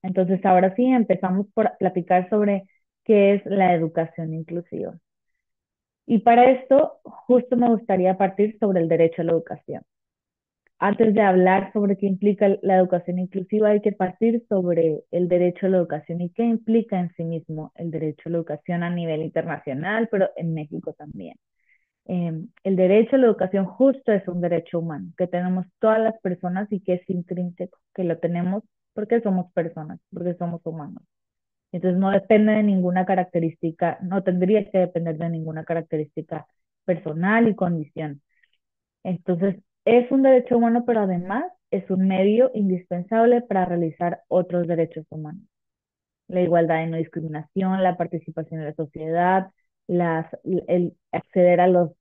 Entonces, ahora sí, empezamos por platicar sobre qué es la educación inclusiva. Y para esto, justo me gustaría partir sobre el derecho a la educación. Antes de hablar sobre qué implica la educación inclusiva, hay que partir sobre el derecho a la educación y qué implica en sí mismo el derecho a la educación a nivel internacional, pero en México también. El derecho a la educación justo es un derecho humano que tenemos todas las personas y que es intrínseco, que lo tenemos porque somos personas, porque somos humanos. Entonces no depende de ninguna característica, no tendría que depender de ninguna característica personal y condición. Entonces es un derecho humano, pero además es un medio indispensable para realizar otros derechos humanos. La igualdad y no discriminación, la participación en la sociedad, el acceder a los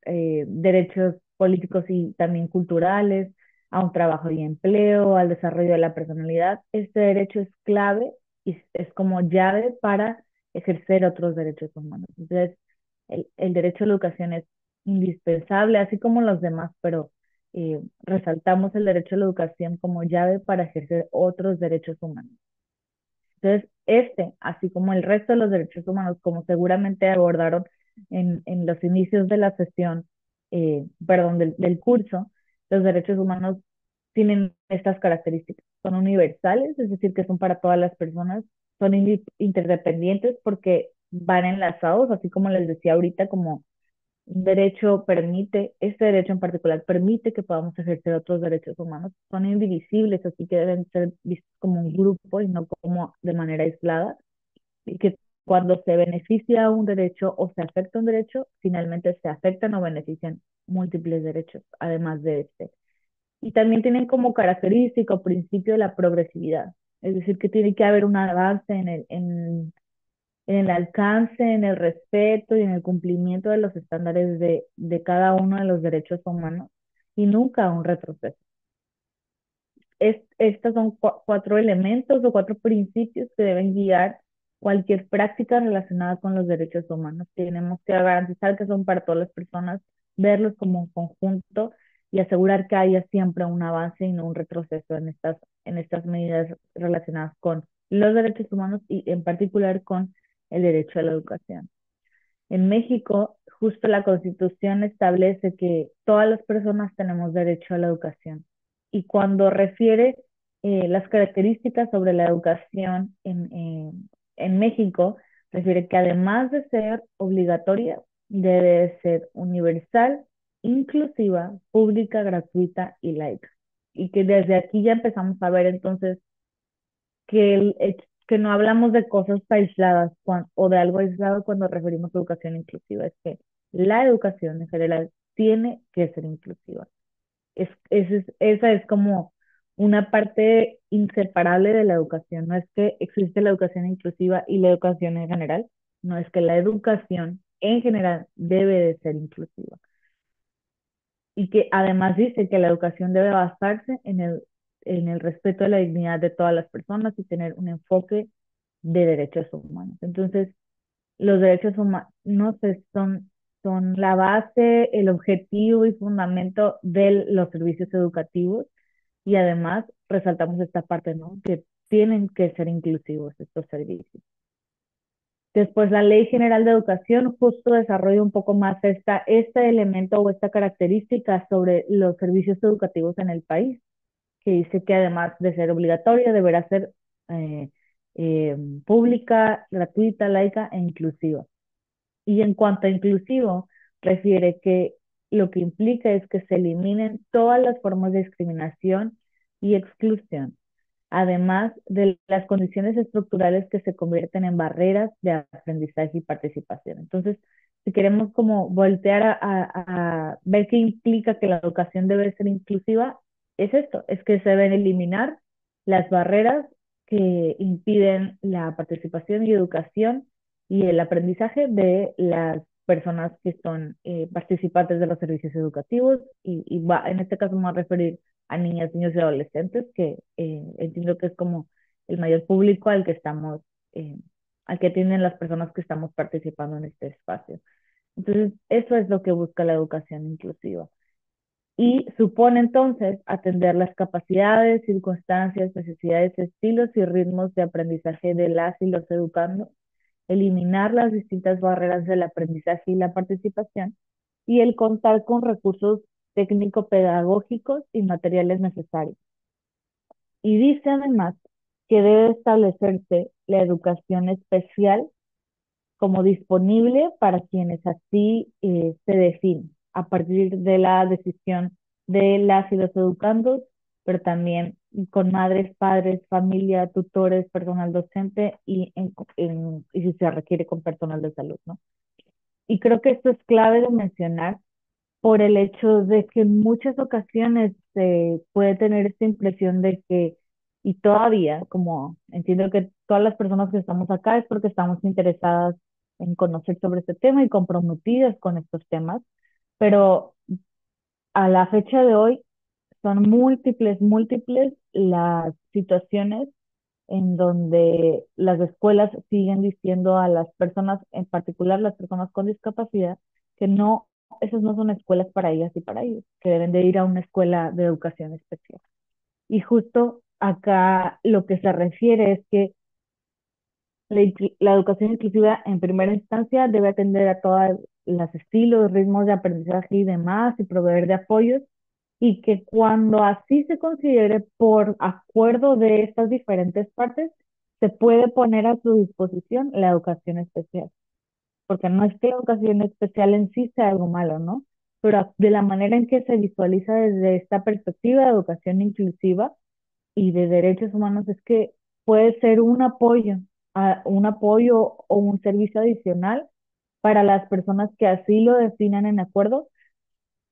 derechos políticos y también culturales, a un trabajo y empleo, al desarrollo de la personalidad. Este derecho es clave y es como llave para ejercer otros derechos humanos. Entonces, el derecho a la educación es indispensable, así como los demás, pero resaltamos el derecho a la educación como llave para ejercer otros derechos humanos. Entonces, así como el resto de los derechos humanos, como seguramente abordaron en los inicios de la sesión, perdón, del curso, los derechos humanos tienen estas características. Son universales, es decir, que son para todas las personas, son interdependientes porque van enlazados, así como les decía ahorita, como un derecho permite, este derecho en particular permite que podamos ejercer otros derechos humanos, son indivisibles, así que deben ser vistos como un grupo y no como de manera aislada, y que cuando se beneficia un derecho o se afecta un derecho, finalmente se afectan o benefician múltiples derechos, además de este. Y también tienen como característica o principio la progresividad, es decir, que tiene que haber un avance en el alcance, en el respeto y en el cumplimiento de los estándares de cada uno de los derechos humanos y nunca un retroceso. Estos son cuatro elementos o cuatro principios que deben guiar cualquier práctica relacionada con los derechos humanos. Tenemos que garantizar que son para todas las personas, verlos como un conjunto y asegurar que haya siempre un avance y no un retroceso en estas medidas relacionadas con los derechos humanos y en particular con el derecho a la educación. En México, justo la Constitución establece que todas las personas tenemos derecho a la educación. Y cuando refiere las características sobre la educación en México, refiere que además de ser obligatoria, debe ser universal, inclusiva, pública, gratuita y laica. Y que desde aquí ya empezamos a ver entonces que no hablamos de cosas aisladas o de algo aislado cuando referimos a educación inclusiva, es que la educación en general tiene que ser inclusiva. Esa es como una parte inseparable de la educación. No es que existe la educación inclusiva y la educación en general, no es que la educación en general debe de ser inclusiva y que además dice que la educación debe basarse en el respeto de la dignidad de todas las personas y tener un enfoque de derechos humanos. Entonces, los derechos humanos son la base, el objetivo y fundamento de los servicios educativos y además resaltamos esta parte, ¿no? Que tienen que ser inclusivos estos servicios. Después, la Ley General de Educación justo desarrolla un poco más este elemento o esta característica sobre los servicios educativos en el país, que dice que además de ser obligatoria, deberá ser eh, eh, pública, gratuita, laica e inclusiva. Y en cuanto a inclusivo, refiere que lo que implica es que se eliminen todas las formas de discriminación y exclusión, además de las condiciones estructurales que se convierten en barreras de aprendizaje y participación. Entonces, si queremos como voltear a ver qué implica que la educación debe ser inclusiva, es esto, es que se deben eliminar las barreras que impiden la participación y educación y el aprendizaje de las personas que son participantes de los servicios educativos en este caso me voy a referir a niñas, niños y adolescentes, que entiendo que es como el mayor público eh, al que tienen las personas que estamos participando en este espacio. Entonces, eso es lo que busca la educación inclusiva. y supone entonces atender las capacidades, circunstancias, necesidades, estilos y ritmos de aprendizaje de las y los educandos, eliminar las distintas barreras del aprendizaje y la participación, y el contar con recursos técnico-pedagógicos y materiales necesarios. Y dice además que debe establecerse la educación especial como disponible para quienes así se definen, a partir de la decisión de las y los educandos, pero también con madres, padres, familia, tutores, personal docente y si se requiere con personal de salud, ¿no? Y creo que esto es clave de mencionar por el hecho de que en muchas ocasiones se puede tener esta impresión de que, y todavía, como entiendo que todas las personas que estamos acá es porque estamos interesadas en conocer sobre este tema y comprometidas con estos temas, pero a la fecha de hoy son múltiples las situaciones en donde las escuelas siguen diciendo a las personas, en particular las personas con discapacidad, que no, esas no son escuelas para ellas y para ellos, que deben de ir a una escuela de educación especial. Y justo acá lo que se refiere es que la educación inclusiva en primera instancia debe atender a todos los estilos, ritmos de aprendizaje y demás y proveer de apoyos y que cuando así se considere por acuerdo de estas diferentes partes, se puede poner a su disposición la educación especial. Porque no es que la educación especial en sí sea algo malo, ¿no? Pero de la manera en que se visualiza desde esta perspectiva de educación inclusiva, y de derechos humanos es que puede ser un apoyo o un servicio adicional para las personas que así lo definan en acuerdo.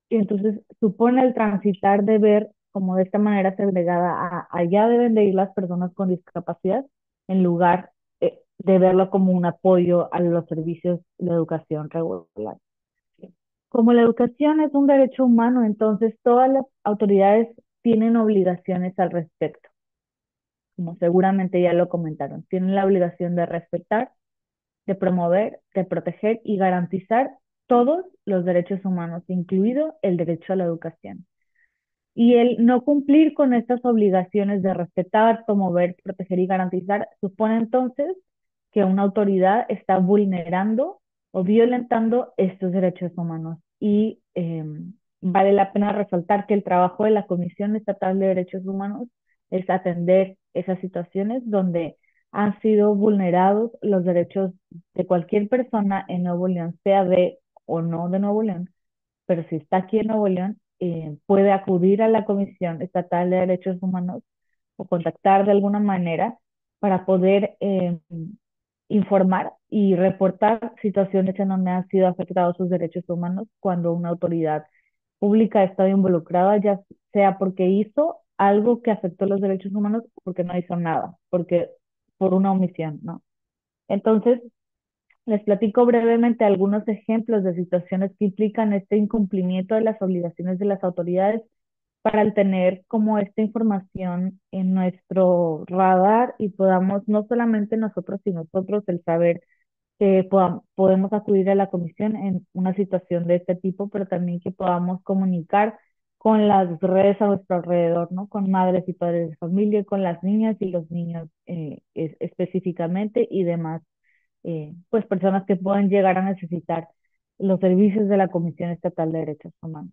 Y entonces supone el transitar de ver como de esta manera segregada allá deben de ir las personas con discapacidad en lugar de verlo como un apoyo a los servicios de educación regular. Como la educación es un derecho humano, entonces todas las autoridades tienen obligaciones al respecto, como seguramente ya lo comentaron, tienen la obligación de respetar, de promover, de proteger y garantizar todos los derechos humanos, incluido el derecho a la educación. Y el no cumplir con estas obligaciones de respetar, promover, proteger y garantizar supone entonces que una autoridad está vulnerando o violentando estos derechos humanos. Y vale la pena resaltar que el trabajo de la Comisión Estatal de Derechos Humanos es atender esas situaciones donde han sido vulnerados los derechos de cualquier persona en Nuevo León, sea de o no de Nuevo León, pero si está aquí en Nuevo León, puede acudir a la Comisión Estatal de Derechos Humanos o contactar de alguna manera para poder informar y reportar situaciones en donde han sido afectados sus derechos humanos cuando una autoridad pública ha estado involucrada, ya sea porque hizo algo que afectó los derechos humanos o porque no hizo nada, porque por una omisión, ¿no? Entonces, les platico brevemente algunos ejemplos de situaciones que implican este incumplimiento de las obligaciones de las autoridades para el tener como esta información en nuestro radar y podamos, no solamente nosotros y nosotros, el saber que podemos acudir a la comisión en una situación de este tipo, pero también que podamos comunicar con las redes a nuestro alrededor, ¿no? Con madres y padres de familia, con las niñas y los niños específicamente y demás pues personas que pueden llegar a necesitar los servicios de la Comisión Estatal de Derechos Humanos.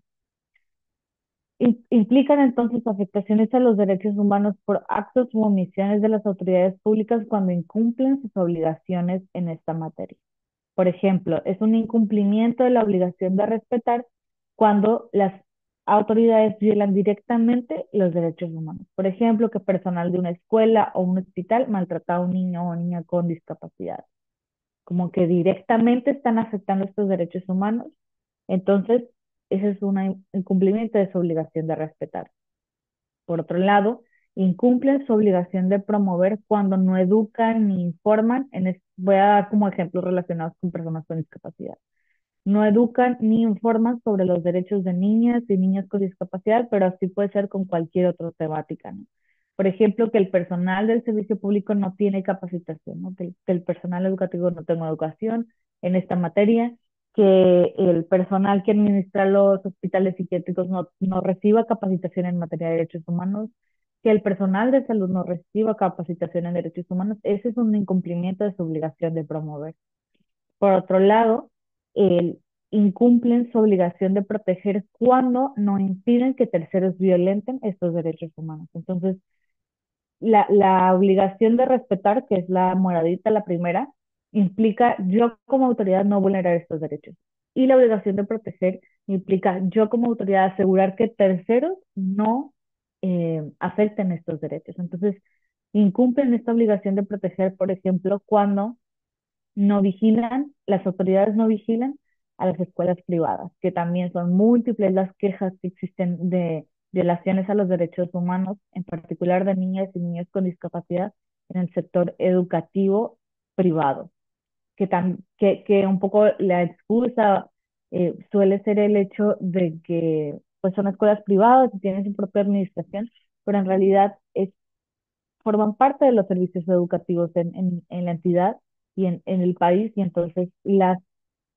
Implican entonces afectaciones a los derechos humanos por actos u omisiones de las autoridades públicas cuando incumplen sus obligaciones en esta materia. Por ejemplo, es un incumplimiento de la obligación de respetar cuando las autoridades violan directamente los derechos humanos. Por ejemplo, que personal de una escuela o un hospital maltrata a un niño o niña con discapacidad, como que directamente están afectando estos derechos humanos. Entonces, ese es un incumplimiento de su obligación de respetar. Por otro lado, incumplen su obligación de promover cuando no educan ni informan. Voy a dar como ejemplos relacionados con personas con discapacidad. No educan ni informan sobre los derechos de niñas y niños con discapacidad, pero así puede ser con cualquier otra temática, ¿no? Por ejemplo, que el personal del servicio público no tiene capacitación, ¿no? Que el personal educativo no tenga educación en esta materia, que el personal que administra los hospitales psiquiátricos no reciba capacitación en materia de derechos humanos, que el personal de salud no reciba capacitación en derechos humanos. Ese es un incumplimiento de su obligación de promover. Por otro lado, el, incumplen su obligación de proteger cuando no impiden que terceros violenten estos derechos humanos. Entonces, la obligación de respetar, que es la moradita, la primera, implica yo como autoridad no vulnerar estos derechos. Y la obligación de proteger implica yo como autoridad asegurar que terceros no afecten estos derechos. Entonces, incumplen esta obligación de proteger, por ejemplo, cuando no vigilan, las autoridades no vigilan a las escuelas privadas, que también son múltiples las quejas que existen de violaciones a los derechos humanos, en particular de niñas y niños con discapacidad en el sector educativo privado, que un poco la excusa suele ser el hecho de que pues son escuelas privadas y tienen su propia administración, pero en realidad forman parte de los servicios educativos en la entidad y en el país, y entonces las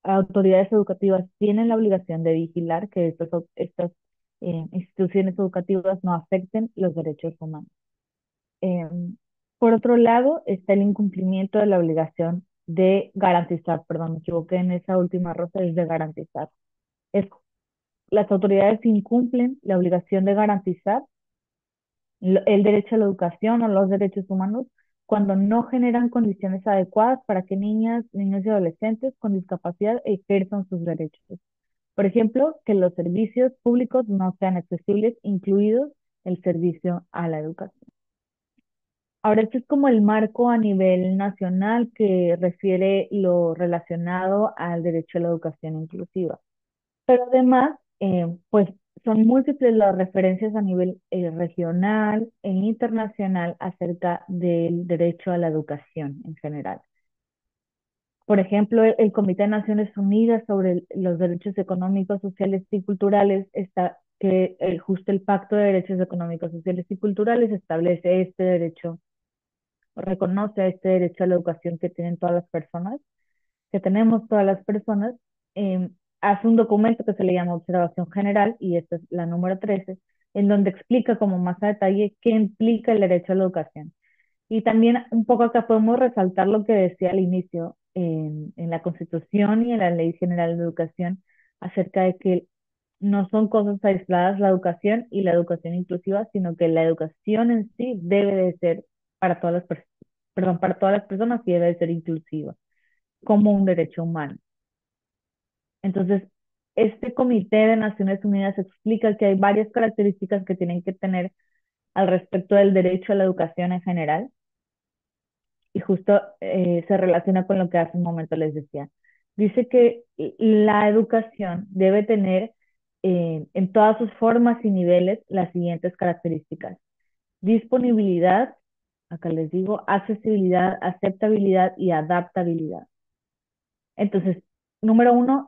autoridades educativas tienen la obligación de vigilar que estas instituciones educativas no afecten los derechos humanos. Eh, por otro lado, está el incumplimiento de la obligación de garantizar, perdón, me equivoqué en esa última rosa, es de garantizar. Es, las autoridades incumplen la obligación de garantizar el derecho a la educación o los derechos humanos cuando no generan condiciones adecuadas para que niñas, niños y adolescentes con discapacidad ejerzan sus derechos. Por ejemplo, que los servicios públicos no sean accesibles, incluidos el servicio a la educación. Ahora, este es como el marco a nivel nacional que refiere lo relacionado al derecho a la educación inclusiva. Pero además, pues son múltiples las referencias a nivel regional e internacional acerca del derecho a la educación en general. Por ejemplo, el Comité de Naciones Unidas sobre los Derechos Económicos, Sociales y Culturales está que justo el Pacto de Derechos Económicos, Sociales y Culturales establece este derecho, reconoce este derecho a la educación que tienen todas las personas, que tenemos todas las personas, eh, hace un documento que se le llama Observación General, y esta es la número 13, en donde explica como más a detalle qué implica el derecho a la educación. Y también un poco acá podemos resaltar lo que decía al inicio en la Constitución y en la Ley General de Educación acerca de que no son cosas aisladas la educación y la educación inclusiva, sino que la educación en sí debe de ser para todas las personas, perdón, para todas las personas y debe de ser inclusiva como un derecho humano. Entonces, este Comité de Naciones Unidas explica que hay varias características que tienen que tener al respecto del derecho a la educación en general, y justo se relaciona con lo que hace un momento les decía. Dice que la educación debe tener en todas sus formas y niveles las siguientes características: disponibilidad, acá les digo, accesibilidad, aceptabilidad y adaptabilidad. Entonces, número uno,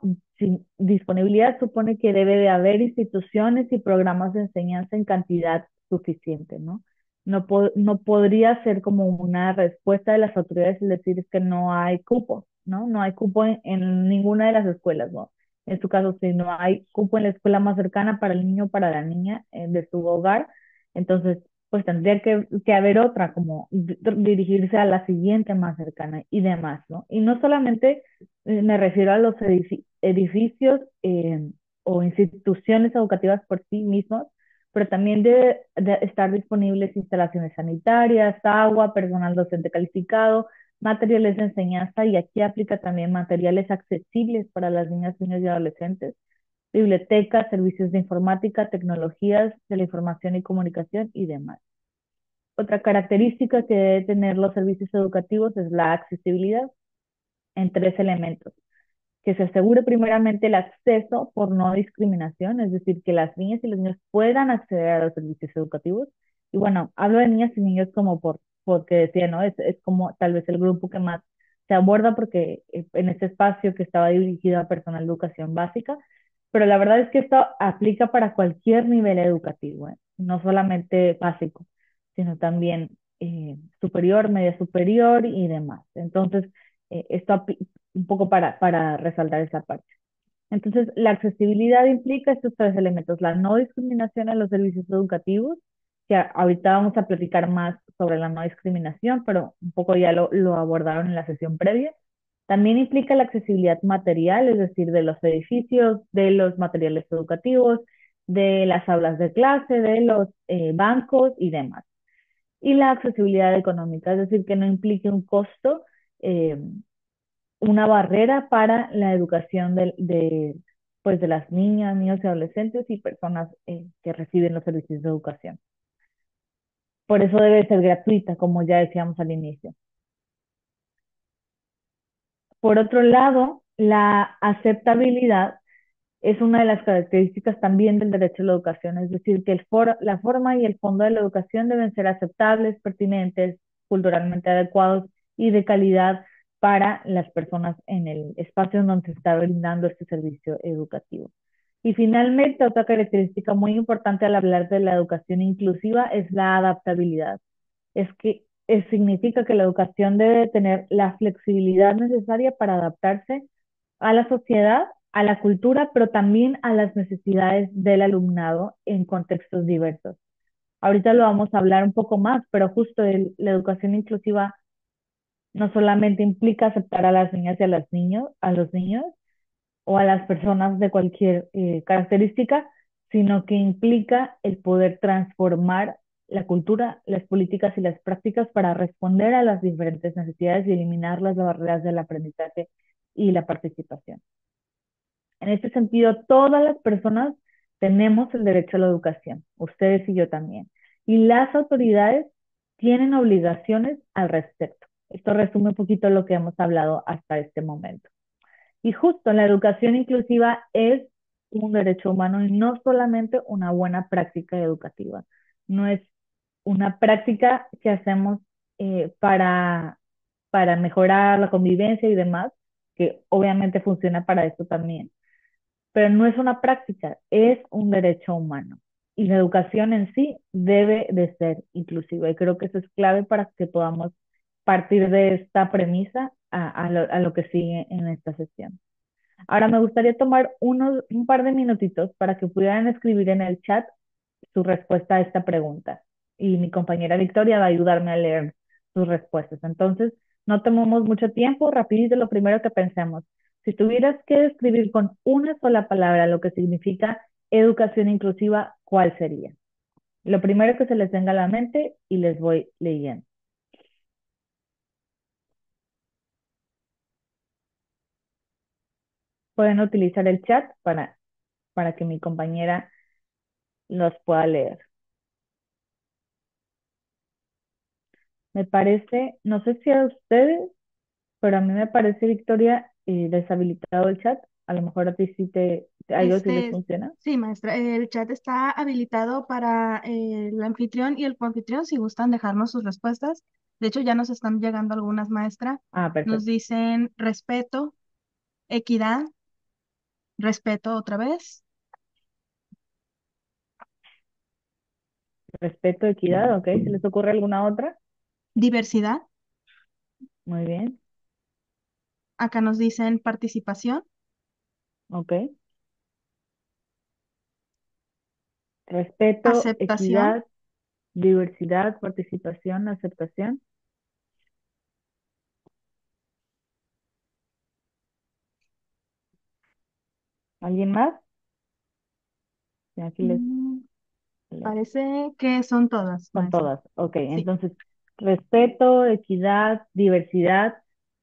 disponibilidad supone que debe de haber instituciones y programas de enseñanza en cantidad suficiente, ¿no? No podría ser como una respuesta de las autoridades el decir es que no hay cupo, ¿no? No hay cupo en ninguna de las escuelas, ¿no? En su caso, si no hay cupo en la escuela más cercana para el niño o para la niña de su hogar, entonces pues tendría que haber otra, como dirigirse a la siguiente más cercana y demás, ¿no? Y no solamente me refiero a los edificios o instituciones educativas por sí mismos, pero también de estar disponibles instalaciones sanitarias, agua, personal docente calificado, materiales de enseñanza, y aquí aplica también materiales accesibles para las niñas, niños y adolescentes, bibliotecas, servicios de informática, tecnologías de la información y comunicación y demás. Otra característica que debe tener los servicios educativos es la accesibilidad en tres elementos: que se asegure primeramente el acceso por no discriminación, es decir, que las niñas y los niños puedan acceder a los servicios educativos. Y bueno, hablo de niñas y niños como porque decía, ¿no? Es como tal vez el grupo que más se aborda porque en este espacio que estaba dirigido a personal de educación básica, pero la verdad es que esto aplica para cualquier nivel educativo, ¿eh? No solamente básico, sino también superior, media superior y demás. Entonces, esto un poco para resaltar esa parte. Entonces, la accesibilidad implica estos tres elementos: la no discriminación en los servicios educativos, que ahorita vamos a platicar más sobre la no discriminación, pero un poco ya lo abordaron en la sesión previa. También implica la accesibilidad material, es decir, de los edificios, de los materiales educativos, de las aulas de clase, de los bancos y demás. Y la accesibilidad económica, es decir, que no implique un costo, eh, una barrera para la educación pues de las niñas, niños y adolescentes y personas que reciben los servicios de educación. Por eso debe ser gratuita, como ya decíamos al inicio. Por otro lado, la aceptabilidad es una de las características también del derecho a la educación, es decir, que la forma y el fondo de la educación deben ser aceptables, pertinentes, culturalmente adecuados y de calidad para las personas en el espacio en donde se está brindando este servicio educativo. Y finalmente, otra característica muy importante al hablar de la educación inclusiva es la adaptabilidad. Es que significa que la educación debe tener la flexibilidad necesaria para adaptarse a la sociedad, a la cultura, pero también a las necesidades del alumnado en contextos diversos. Ahorita lo vamos a hablar un poco más, pero justo la educación inclusiva no solamente implica aceptar a las niñas y a los niños o a las personas de cualquier característica, sino que implica el poder transformar la cultura, las políticas y las prácticas para responder a las diferentes necesidades y eliminar las barreras del aprendizaje y la participación. En este sentido, todas las personas tenemos el derecho a la educación, ustedes y yo también. Y las autoridades tienen obligaciones al respecto. Esto resume un poquito lo que hemos hablado hasta este momento. Y justo la educación inclusiva es un derecho humano y no solamente una buena práctica educativa. No es una práctica que hacemos para mejorar la convivencia y demás, que obviamente funciona para esto también, pero no es una práctica, es un derecho humano. Y la educación en sí debe de ser inclusiva. Y creo que eso es clave para que podamos partir de esta premisa a lo que sigue en esta sesión. Ahora me gustaría tomar un par de minutitos para que pudieran escribir en el chat su respuesta a esta pregunta. Y mi compañera Victoria va a ayudarme a leer sus respuestas. Entonces, no tomemos mucho tiempo, rapidito lo primero que pensemos. Si tuvieras que describir con una sola palabra lo que significa educación inclusiva, ¿cuál sería? Lo primero que se les venga a la mente y les voy leyendo. Pueden utilizar el chat para que mi compañera los pueda leer. Me parece, no sé si a ustedes, pero a mí me parece, Victoria, deshabilitado el chat. A lo mejor a ti sí a ellos sí les Este, funciona. sí, maestra, el chat está habilitado para el anfitrión y el coanfitrión si gustan dejarnos sus respuestas. De hecho, ya nos están llegando algunas, maestra. Ah, Nos perfecto. dicen respeto, equidad, respeto otra vez, Respeto, equidad, ok. ¿Se les ocurre alguna otra? diversidad. Muy bien, Acá nos dicen participación, ok. Respeto, aceptación. equidad, diversidad, participación, aceptación. ¿Alguien más? Ya aquí les Mm, leo. Parece que son todas, Son maestra. todas. Ok, Sí. entonces, respeto, equidad, diversidad,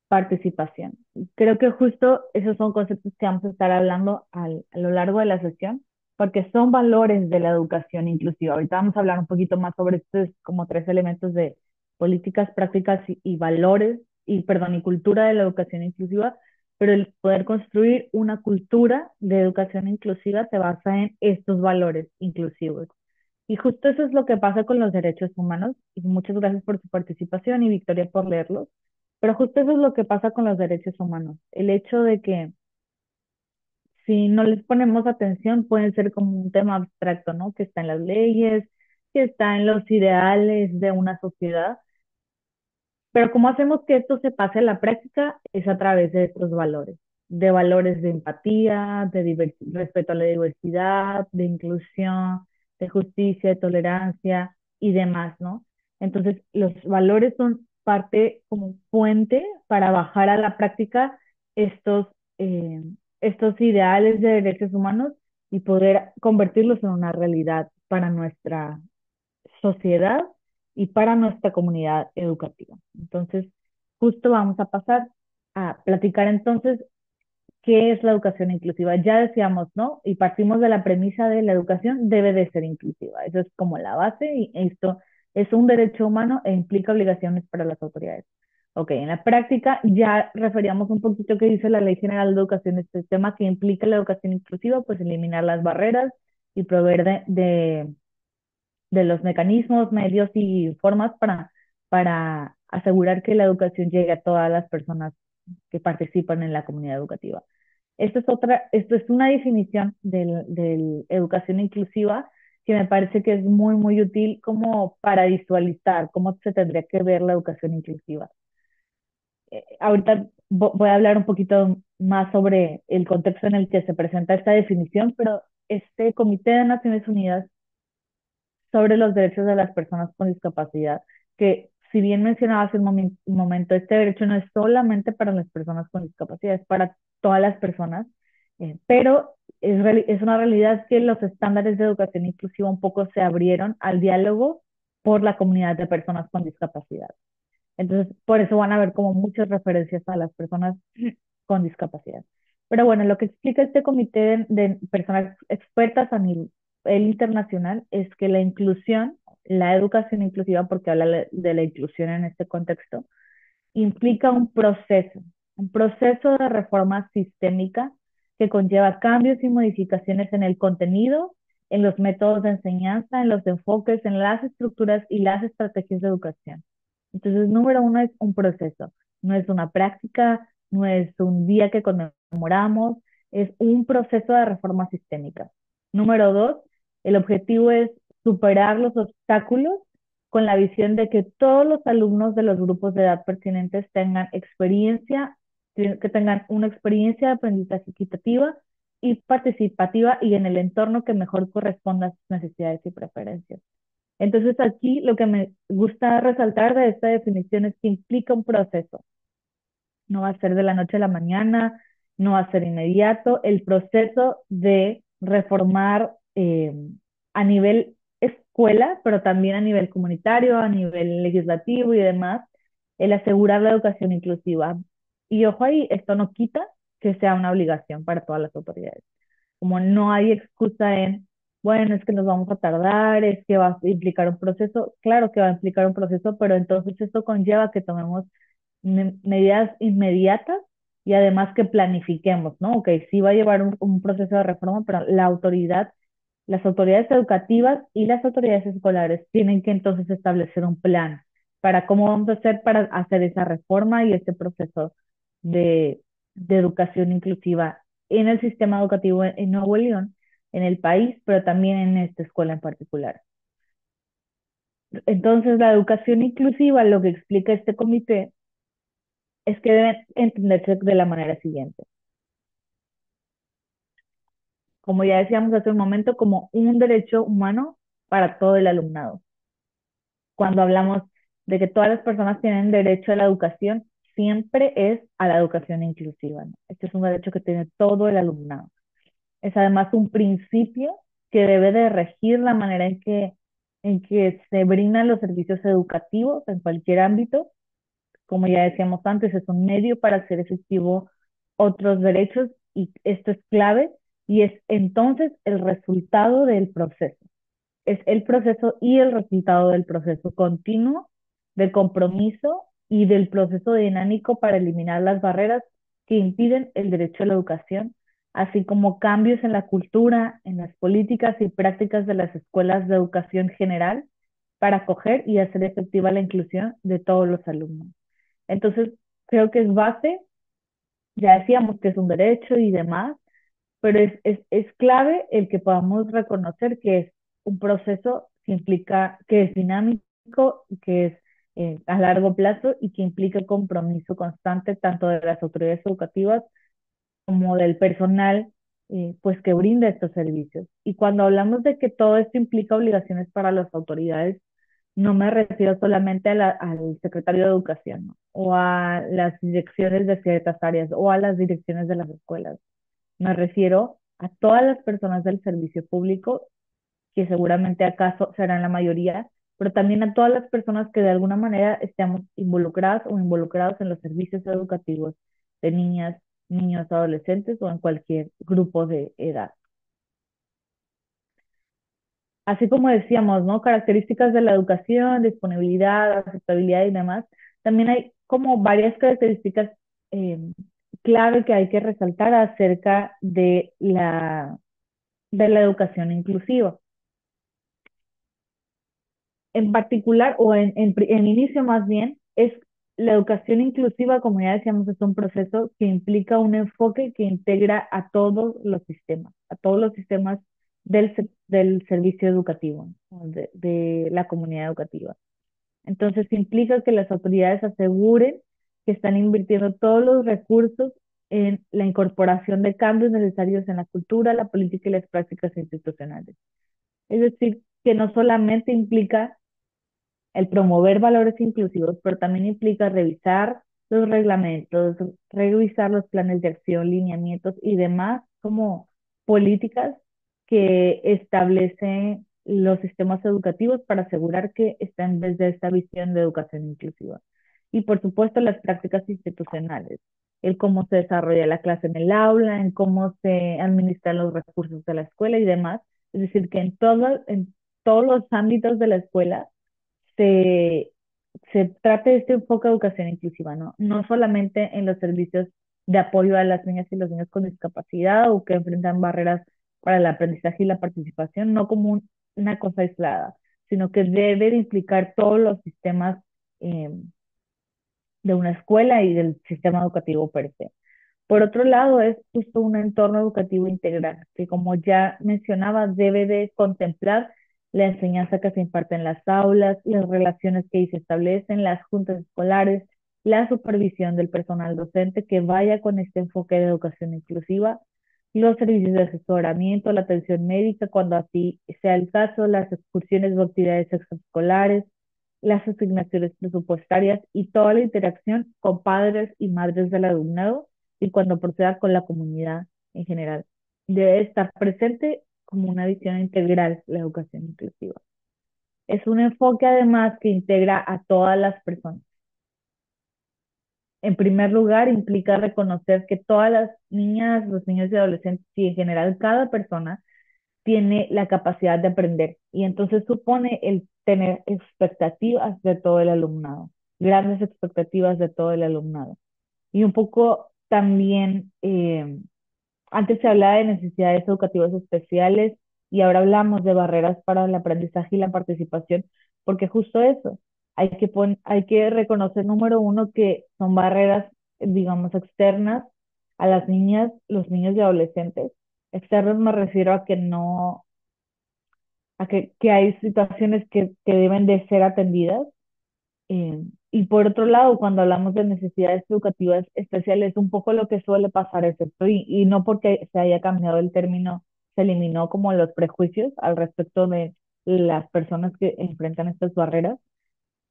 participación. Creo que justo esos son conceptos que vamos a estar hablando a lo largo de la sesión, porque son valores de la educación inclusiva. Ahorita vamos a hablar un poquito más sobre estos como tres elementos de políticas, prácticas y valores, y perdón, y cultura de la educación inclusiva, pero el poder construir una cultura de educación inclusiva se basa en estos valores inclusivos. Y justo eso es lo que pasa con los derechos humanos. Y muchas gracias por su participación y Victoria por leerlos. Pero justo eso es lo que pasa con los derechos humanos. El hecho de que si no les ponemos atención pueden ser como un tema abstracto, ¿no? Que está en las leyes, que está en los ideales de una sociedad. Pero cómo hacemos que esto se pase a la práctica es a través de estos valores. de valores de empatía, de respeto a la diversidad, de inclusión, de justicia, de tolerancia y demás, ¿no? Entonces, los valores son parte como puente para bajar a la práctica estos, eh, estos ideales de derechos humanos y poder convertirlos en una realidad para nuestra sociedad y para nuestra comunidad educativa. Entonces, justo vamos a pasar a platicar entonces qué es la educación inclusiva. Ya decíamos, ¿no? Y partimos de la premisa de la educación debe de ser inclusiva. Eso es como la base y esto es un derecho humano e implica obligaciones para las autoridades. Ok, en la práctica ya referíamos un poquito qué dice la Ley General de Educación, este tema que implica la educación inclusiva, pues eliminar las barreras y proveer de los mecanismos, medios y formas para asegurar que la educación llegue a todas las personas que participan en la comunidad educativa. Esto es una definición del educación inclusiva que me parece que es muy, muy útil como para visualizar cómo se tendría que ver la educación inclusiva. Ahorita voy a hablar un poquito más sobre el contexto en el que se presenta esta definición, pero este Comité de Naciones Unidas sobre los derechos de las personas con discapacidad, que si bien mencionaba hace un momento, este derecho no es solamente para las personas con discapacidad, es para todas las personas, pero es una realidad que los estándares de educación inclusiva un poco se abrieron al diálogo por la comunidad de personas con discapacidad. Entonces, por eso van a ver como muchas referencias a las personas con discapacidad. Pero bueno, lo que explica este comité de personas expertas a nivel internacional es que la inclusión, la educación inclusiva, porque habla de la inclusión en este contexto, implica un proceso de reforma sistémica que conlleva cambios y modificaciones en el contenido, en los métodos de enseñanza, en los enfoques, en las estructuras y las estrategias de educación. Entonces, número uno es un proceso, no es una práctica, no es un día que conmemoramos, es un proceso de reforma sistémica. Número dos, el objetivo es superar los obstáculos con la visión de que todos los alumnos de los grupos de edad pertinentes tengan experiencia, que tengan una experiencia de aprendizaje equitativa y participativa y en el entorno que mejor corresponda a sus necesidades y preferencias. Entonces aquí lo que me gusta resaltar de esta definición es que implica un proceso. No va a ser de la noche a la mañana, no va a ser inmediato. El proceso de reformar a nivel escuela, pero también a nivel comunitario, a nivel legislativo y demás, el asegurar la educación inclusiva. Y ojo ahí, esto no quita que sea una obligación para todas las autoridades. Como no hay excusa en, bueno, es que nos vamos a tardar, es que va a implicar un proceso, claro que va a implicar un proceso, pero entonces esto conlleva que tomemos medidas inmediatas y además que planifiquemos, ¿no? Ok, sí va a llevar un proceso de reforma, pero la autoridad, las autoridades educativas y las autoridades escolares tienen que entonces establecer un plan para cómo vamos a hacer para hacer esa reforma y este proceso de educación inclusiva en el sistema educativo en Nuevo León, en el país, pero también en esta escuela en particular. Entonces, la educación inclusiva, lo que explica este comité, es que deben entenderse de la manera siguiente. Como ya decíamos hace un momento, como un derecho humano para todo el alumnado. Cuando hablamos de que todas las personas tienen derecho a la educación, siempre es a la educación inclusiva, ¿no? Este es un derecho que tiene todo el alumnado. Es además un principio que debe de regir la manera en que se brindan los servicios educativos en cualquier ámbito. Como ya decíamos antes, es un medio para hacer efectivo otros derechos y esto es clave y es entonces el resultado del proceso. Es el proceso y el resultado del proceso continuo de compromiso y del proceso dinámico para eliminar las barreras que impiden el derecho a la educación, así como cambios en la cultura, en las políticas y prácticas de las escuelas de educación general para acoger y hacer efectiva la inclusión de todos los alumnos. Entonces, creo que es base, ya decíamos que es un derecho y demás, pero es clave el que podamos reconocer que es un proceso que implica, que es dinámico, que es a largo plazo y que implica compromiso constante tanto de las autoridades educativas como del personal, pues que brinda estos servicios. Y cuando hablamos de que todo esto implica obligaciones para las autoridades, no me refiero solamente al secretario de Educación, ¿no? O a las direcciones de ciertas áreas o a las direcciones de las escuelas. Me refiero a todas las personas del servicio público, que seguramente acaso serán la mayoría, pero también a todas las personas que de alguna manera estemos involucradas o involucrados en los servicios educativos de niñas, niños, adolescentes o en cualquier grupo de edad. Así como decíamos, ¿no? Características de la educación, disponibilidad, aceptabilidad y demás. También hay como varias características eh, clave que hay que resaltar acerca de la educación inclusiva. En particular, o en inicio más bien, es la educación inclusiva, como ya decíamos, es un proceso que implica un enfoque que integra a todos los sistemas del servicio educativo, ¿no? De la comunidad educativa. Entonces, implica que las autoridades aseguren que están invirtiendo todos los recursos en la incorporación de cambios necesarios en la cultura, la política y las prácticas institucionales. Es decir, que no solamente implica el promover valores inclusivos, pero también implica revisar los reglamentos, revisar los planes de acción, lineamientos y demás como políticas que establecen los sistemas educativos para asegurar que están desde esta visión de educación inclusiva. Y por supuesto las prácticas institucionales, el cómo se desarrolla la clase en el aula, en cómo se administran los recursos de la escuela y demás. Es decir, que en todos los ámbitos de la escuela se, se trate de este enfoque de educación inclusiva, ¿no? No solamente en los servicios de apoyo a las niñas y los niños con discapacidad o que enfrentan barreras para el aprendizaje y la participación, no como una cosa aislada, sino que debe de implicar todos los sistemas eh, de una escuela y del sistema educativo per se. Por otro lado, es justo un entorno educativo integral, que como ya mencionaba, debe de contemplar la enseñanza que se imparte en las aulas, las relaciones que ahí se establecen, las juntas escolares, la supervisión del personal docente que vaya con este enfoque de educación inclusiva, los servicios de asesoramiento, la atención médica, cuando así sea el caso, las excursiones o actividades extraescolares, las asignaciones presupuestarias y toda la interacción con padres y madres del alumnado y cuando proceda con la comunidad en general. Debe estar presente como una visión integral la educación inclusiva. Es un enfoque además que integra a todas las personas. En primer lugar, implica reconocer que todas las niñas, los niños y adolescentes y en general cada persona tiene la capacidad de aprender y entonces supone el tener expectativas de todo el alumnado, grandes expectativas de todo el alumnado. Y un poco también antes se hablaba de necesidades educativas especiales y ahora hablamos de barreras para el aprendizaje y la participación, porque justo eso, hay que reconocer, número uno, que son barreras, digamos, externas a las niñas, los niños y adolescentes. Externos me refiero a que no, que hay situaciones que deben de ser atendidas y por otro lado, cuando hablamos de necesidades educativas especiales, un poco lo que suele pasar es esto, y no porque se haya cambiado el término, se eliminó como los prejuicios al respecto de las personas que enfrentan estas barreras,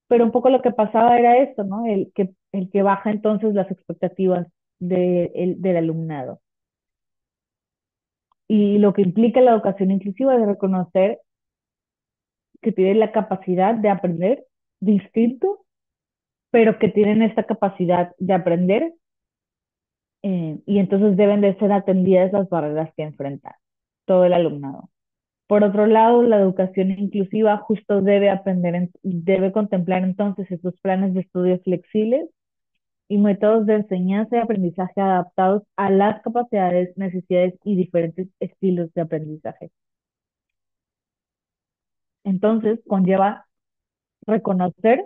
pero un poco lo que pasaba era esto, ¿no? El que baja entonces las expectativas del alumnado. Y lo que implica la educación inclusiva es reconocer que tienen la capacidad de aprender distinto, pero que tienen esta capacidad de aprender y entonces deben de ser atendidas las barreras que enfrenta todo el alumnado. Por otro lado, la educación inclusiva justo debe contemplar entonces esos planes de estudio flexibles y métodos de enseñanza y aprendizaje adaptados a las capacidades, necesidades y diferentes estilos de aprendizaje. Entonces, conlleva reconocer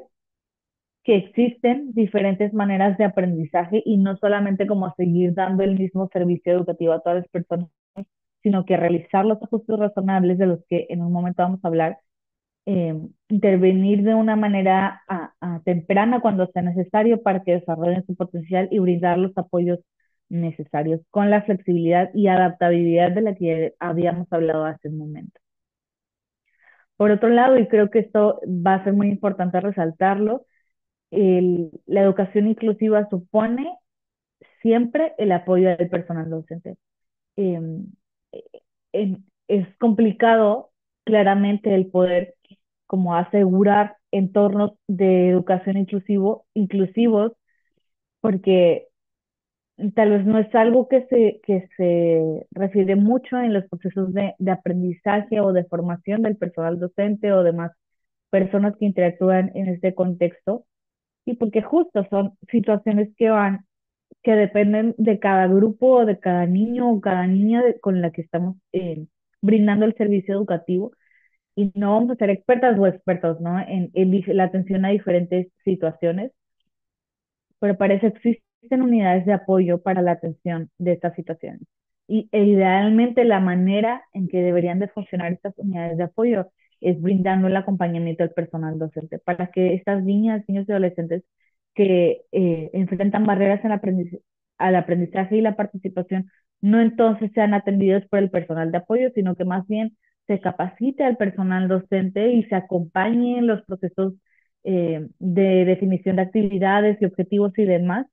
que existen diferentes maneras de aprendizaje y no solamente como seguir dando el mismo servicio educativo a todas las personas, sino que realizar los ajustes razonables de los que en un momento vamos a hablar, intervenir de una manera temprana cuando sea necesario para que desarrollen su potencial y brindar los apoyos necesarios con la flexibilidad y adaptabilidad de la que habíamos hablado hace un momento. Por otro lado, y creo que esto va a ser muy importante resaltarlo, la educación inclusiva supone siempre el apoyo del personal docente. Eh, es complicado claramente el poder como asegurar entornos de educación inclusivos, porque tal vez no es algo que se refiere mucho en los procesos de aprendizaje o de formación del personal docente o demás personas que interactúan en este contexto, y porque justo son situaciones que dependen de cada grupo o de cada niño o cada niña con la que estamos brindando el servicio educativo, y no vamos a ser expertas o expertos, ¿no? En la atención a diferentes situaciones, pero para eso existen unidades de apoyo para la atención de estas situaciones. Idealmente la manera en que deberían de funcionar estas unidades de apoyo es brindando el acompañamiento al personal docente para que estas niñas, niños y adolescentes que enfrentan barreras en al aprendizaje y la participación no entonces sean atendidos por el personal de apoyo, sino que más bien se capacite al personal docente y se acompañe en los procesos de definición de actividades y objetivos y demás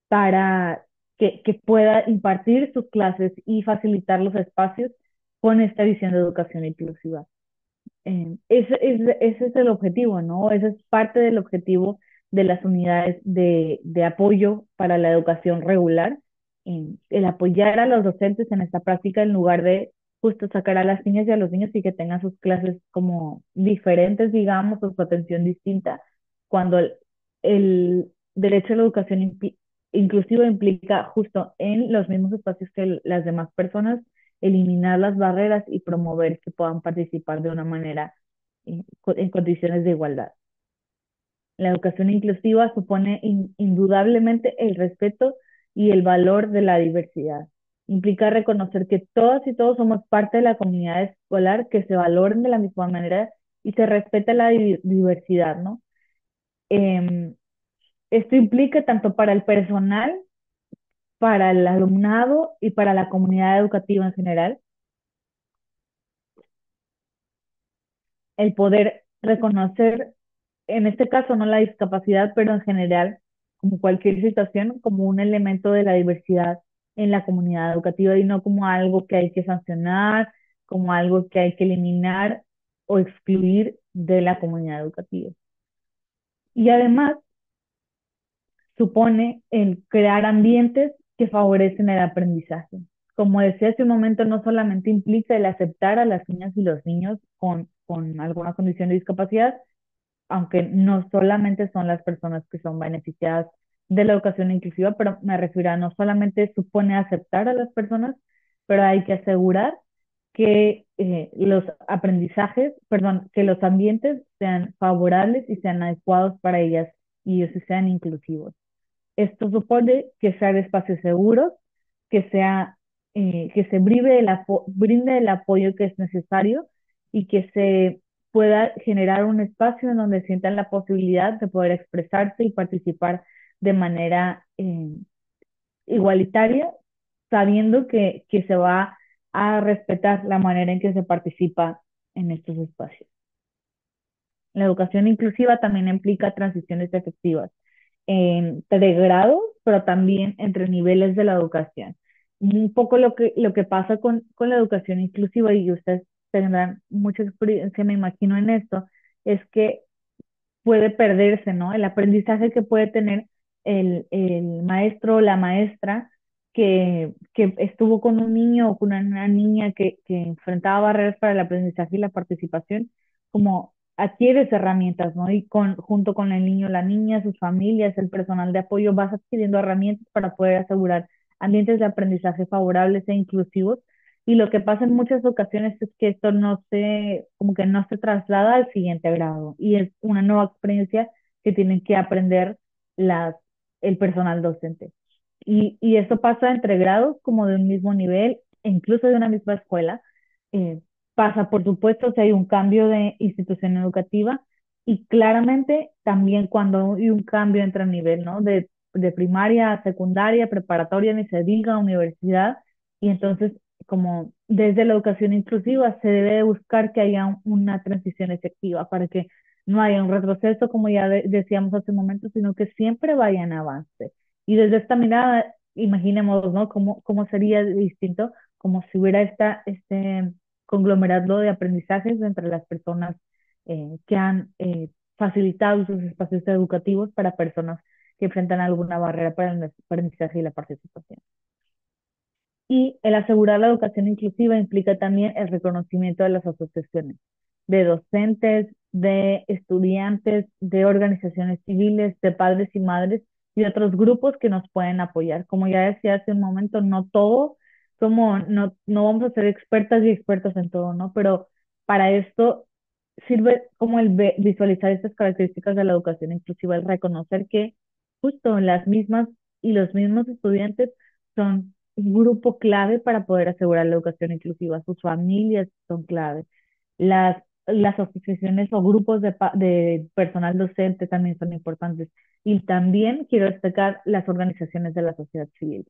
para que pueda impartir sus clases y facilitar los espacios con esta visión de educación inclusiva. Ese es el objetivo, ¿no? Ese es parte del objetivo de las unidades de apoyo para la educación regular, el apoyar a los docentes en esta práctica en lugar de justo sacar a las niñas y a los niños y que tengan sus clases como diferentes, digamos, o su atención distinta, cuando el derecho a la educación inclusiva implica justo en los mismos espacios que las demás personas eliminar las barreras y promover que puedan participar de una manera en condiciones de igualdad. La educación inclusiva supone indudablemente el respeto y el valor de la diversidad. Implica reconocer que todas y todos somos parte de la comunidad escolar, que se valoren de la misma manera y se respeta la diversidad, ¿no? Eh, Esto implica tanto para el personal, para el alumnado y para la comunidad educativa en general, el poder reconocer, en este caso no la discapacidad, pero en general, como cualquier situación, como un elemento de la diversidad en la comunidad educativa y no como algo que hay que sancionar, como algo que hay que eliminar o excluir de la comunidad educativa. Y además supone el crear ambientes que favorecen el aprendizaje. Como decía hace un momento, no solamente implica el aceptar a las niñas y los niños con alguna condición de discapacidad, aunque no solamente son las personas que son beneficiadas de la educación inclusiva, pero me refiero a no solamente supone aceptar a las personas, pero hay que asegurar que los aprendizajes, perdón, que los ambientes sean favorables y sean adecuados para ellas y ellos sean inclusivos. Esto supone que sean espacios seguros, que que se brinde el apoyo que es necesario y que se pueda generar un espacio en donde sientan la posibilidad de poder expresarse y participar de manera igualitaria, sabiendo que se va a respetar la manera en que se participa en estos espacios. La educación inclusiva también implica transiciones efectivas entre grados, pero también entre niveles de la educación. Un poco lo que pasa con la educación inclusiva, y ustedes tendrán mucha experiencia, me imagino, en esto, es que puede perderse, ¿no? El aprendizaje que puede tener el maestro o la maestra que estuvo con un niño o con una niña que enfrentaba barreras para el aprendizaje y la participación, como adquieres herramientas, ¿no? Y junto con el niño, la niña, sus familias, el personal de apoyo, vas adquiriendo herramientas para poder asegurar ambientes de aprendizaje favorables e inclusivos. Y lo que pasa en muchas ocasiones es que esto como que no se traslada al siguiente grado y es una nueva experiencia que tienen que aprender las, el personal docente. Y esto pasa entre grados como de un mismo nivel, e incluso de una misma escuela. Eh, Pasa, por supuesto, si hay un cambio de institución educativa y claramente también cuando hay un cambio entre nivel, ¿no? de primaria a secundaria, preparatoria, ni se diga, universidad. Y entonces, como desde la educación inclusiva, se debe de buscar que haya una transición efectiva para que no haya un retroceso, como ya decíamos hace un momento, sino que siempre vaya en avance. Y desde esta mirada, imaginemos, ¿no? ¿Cómo sería distinto? Como si hubiera este conglomerado de aprendizajes entre las personas que han facilitado sus espacios educativos para personas que enfrentan alguna barrera para el aprendizaje y la participación. Y el asegurar la educación inclusiva implica también el reconocimiento de las asociaciones, de docentes, de estudiantes, de organizaciones civiles, de padres y madres y otros grupos que nos pueden apoyar. Como ya decía hace un momento, no todo, no vamos a ser expertas y expertos en todo, ¿no? Pero para esto sirve como el visualizar estas características de la educación inclusiva, el reconocer que justo las mismas y los mismos estudiantes son un grupo clave para poder asegurar la educación inclusiva. Sus familias son clave. Las asociaciones o grupos de personal docente también son importantes. Y también quiero destacar las organizaciones de la sociedad civil.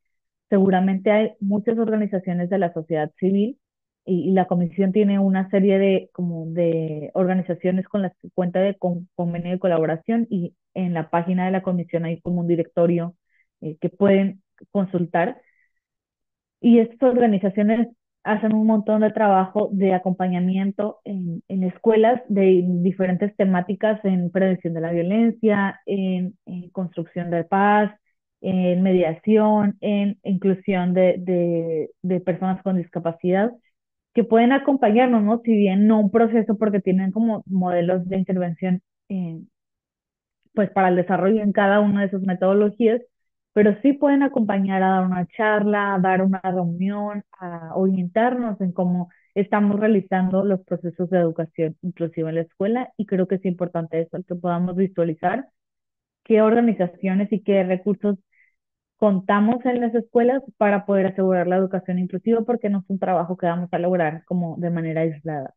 Seguramente hay muchas organizaciones de la sociedad civil y la comisión tiene una serie de organizaciones con las que cuenta de convenio de colaboración y en la página de la comisión hay como un directorio que pueden consultar y estas organizaciones hacen un montón de trabajo de acompañamiento en escuelas de diferentes temáticas en prevención de la violencia, en construcción de paz, en mediación, en inclusión de personas con discapacidad, que pueden acompañarnos, ¿no? Si bien no un proceso porque tienen como modelos de intervención eh, pues para el desarrollo en cada una de sus metodologías, pero sí pueden acompañar a dar una charla, a dar una reunión, a orientarnos en cómo estamos realizando los procesos de educación inclusiva en la escuela y creo que es importante eso, el que podamos visualizar qué organizaciones y qué recursos contamos en las escuelas para poder asegurar la educación inclusiva porque no es un trabajo que vamos a lograr como de manera aislada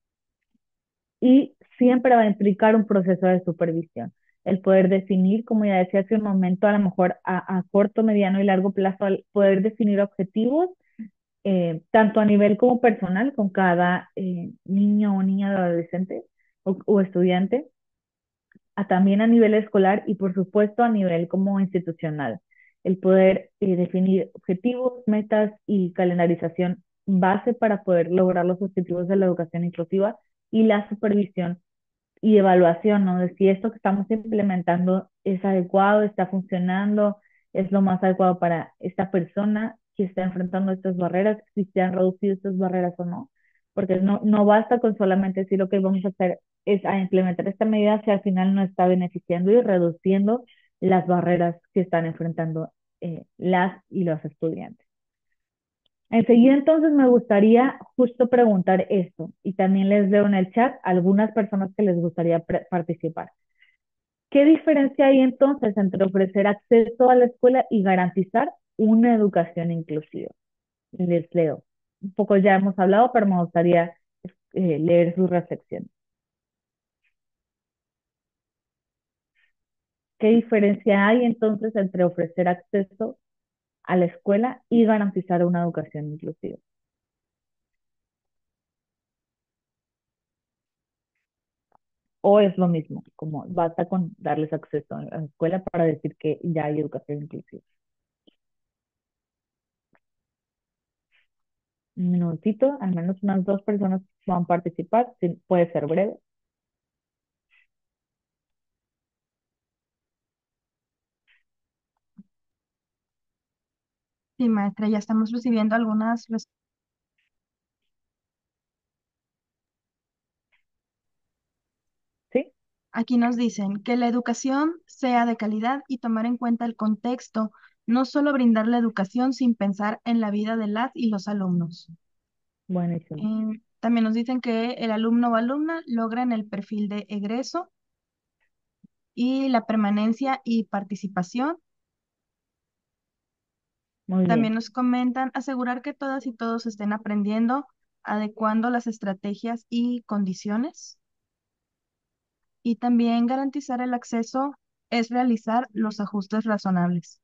y siempre va a implicar un proceso de supervisión. El poder definir, como ya decía hace un momento, a lo mejor a corto, mediano y largo plazo, el poder definir objetivos, tanto a nivel como personal, con cada niño o niña adolescente o estudiante, también a nivel escolar y por supuesto a nivel como institucional. El poder definir objetivos, metas y calendarización base para poder lograr los objetivos de la educación inclusiva y la supervisión y evaluación, ¿no? De si esto que estamos implementando es adecuado, está funcionando, es lo más adecuado para esta persona que está enfrentando estas barreras, si se han reducido estas barreras o no. Porque no basta con solamente decir lo que vamos a hacer es a implementar esta medida si al final no está beneficiando y reduciendo las barreras que están enfrentando las y los estudiantes. Enseguida entonces me gustaría justo preguntar esto y también les leo en el chat algunas personas que les gustaría participar. ¿Qué diferencia hay entonces entre ofrecer acceso a la escuela y garantizar una educación inclusiva? Les leo. Un poco ya hemos hablado, pero me gustaría leer sus reflexiones. ¿Qué diferencia hay entonces entre ofrecer acceso a la escuela y garantizar una educación inclusiva? O es lo mismo, como basta con darles acceso a la escuela para decir que ya hay educación inclusiva. Un minutito, al menos unas dos personas van a participar, puede ser breve. Sí, maestra, ya estamos recibiendo algunas. ¿Sí? Aquí nos dicen que la educación sea de calidad y tomar en cuenta el contexto, no solo brindar la educación sin pensar en la vida de las y los alumnos. Buenísimo. También nos dicen que el alumno o alumna logren el perfil de egreso y la permanencia y participación. Muy También bien. nos comentan asegurar que todas y todos estén aprendiendo, adecuando las estrategias y condiciones. Y también garantizar el acceso es realizar los ajustes razonables.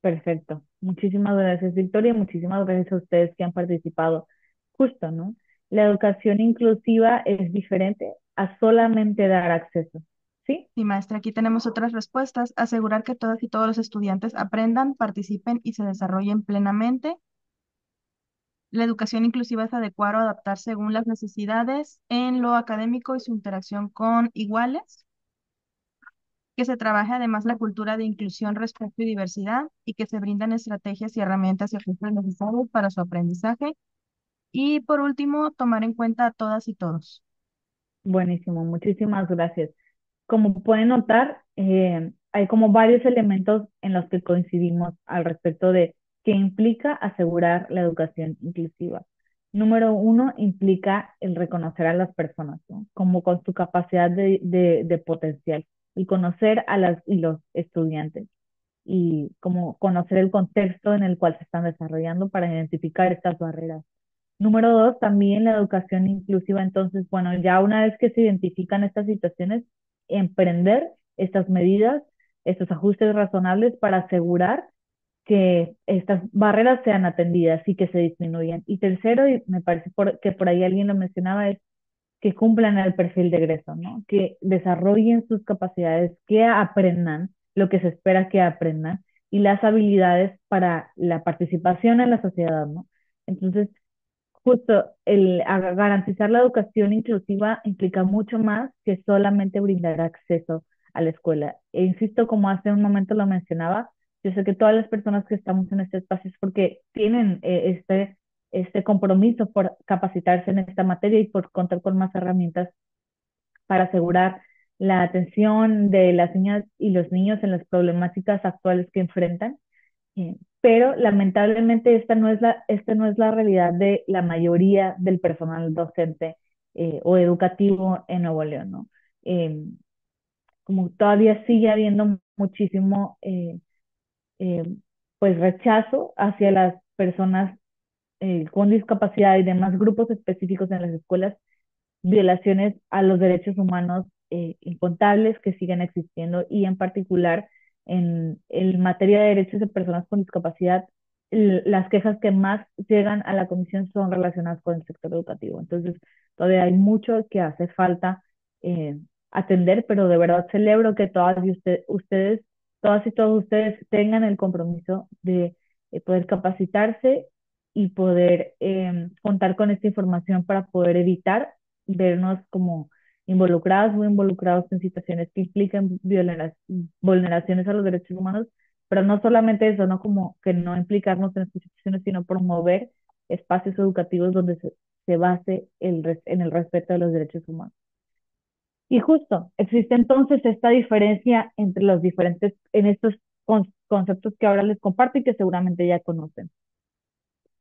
Perfecto. Muchísimas gracias, Victoria. Muchísimas gracias a ustedes que han participado. Justo, ¿no? La educación inclusiva es diferente a solamente dar acceso. ¿Sí? Y maestra, aquí tenemos otras respuestas. Asegurar que todas y todos los estudiantes aprendan, participen y se desarrollen plenamente. La educación inclusiva es adecuar o adaptar según las necesidades en lo académico y su interacción con iguales. Que se trabaje además la cultura de inclusión, respeto y diversidad y que se brindan estrategias y herramientas y recursos necesarios para su aprendizaje. Y por último, tomar en cuenta a todas y todos. Buenísimo. Muchísimas gracias. Como pueden notar, hay como varios elementos en los que coincidimos al respecto de qué implica asegurar la educación inclusiva. Número uno, implica el reconocer a las personas, ¿no? Como con su capacidad de potencial, y conocer a las y los estudiantes y como conocer el contexto en el cual se están desarrollando para identificar estas barreras. Número dos, también la educación inclusiva. Entonces, bueno, ya una vez que se identifican estas situaciones, emprender estas medidas, estos ajustes razonables para asegurar que estas barreras sean atendidas y que se disminuyan. Y tercero, y me parece que por ahí alguien lo mencionaba, es que cumplan el perfil de egreso, ¿no? Que desarrollen sus capacidades, que aprendan lo que se espera que aprendan y las habilidades para la participación en la sociedad, ¿no? Entonces, justo garantizar la educación inclusiva implica mucho más que solamente brindar acceso a la escuela. E insisto, como hace un momento lo mencionaba, yo sé que todas las personas que estamos en este espacio es porque tienen este compromiso por capacitarse en esta materia y por contar con más herramientas para asegurar la atención de las niñas y los niños en las problemáticas actuales que enfrentan. Pero lamentablemente esta no es la realidad de la mayoría del personal docente o educativo en Nuevo León, ¿no? Eh, Como todavía sigue habiendo muchísimo eh, pues rechazo hacia las personas con discapacidad y demás grupos específicos en las escuelas, violaciones a los derechos humanos incontables que siguen existiendo y en particular en materia de derechos de personas con discapacidad, las quejas que más llegan a la comisión son relacionadas con el sector educativo. Entonces, todavía hay mucho que hace falta eh, atender, pero de verdad celebro que ustedes, todas y todos ustedes tengan el compromiso de poder capacitarse y poder contar con esta información para poder evitar vernos como involucradas o involucrados en situaciones que impliquen vulneraciones a los derechos humanos, pero no solamente eso, no como que no implicarnos en estas situaciones, sino promover espacios educativos donde se base en el respeto de los derechos humanos. Y justo, existe entonces esta diferencia entre los diferentes, en estos conceptos que ahora les comparto y que seguramente ya conocen.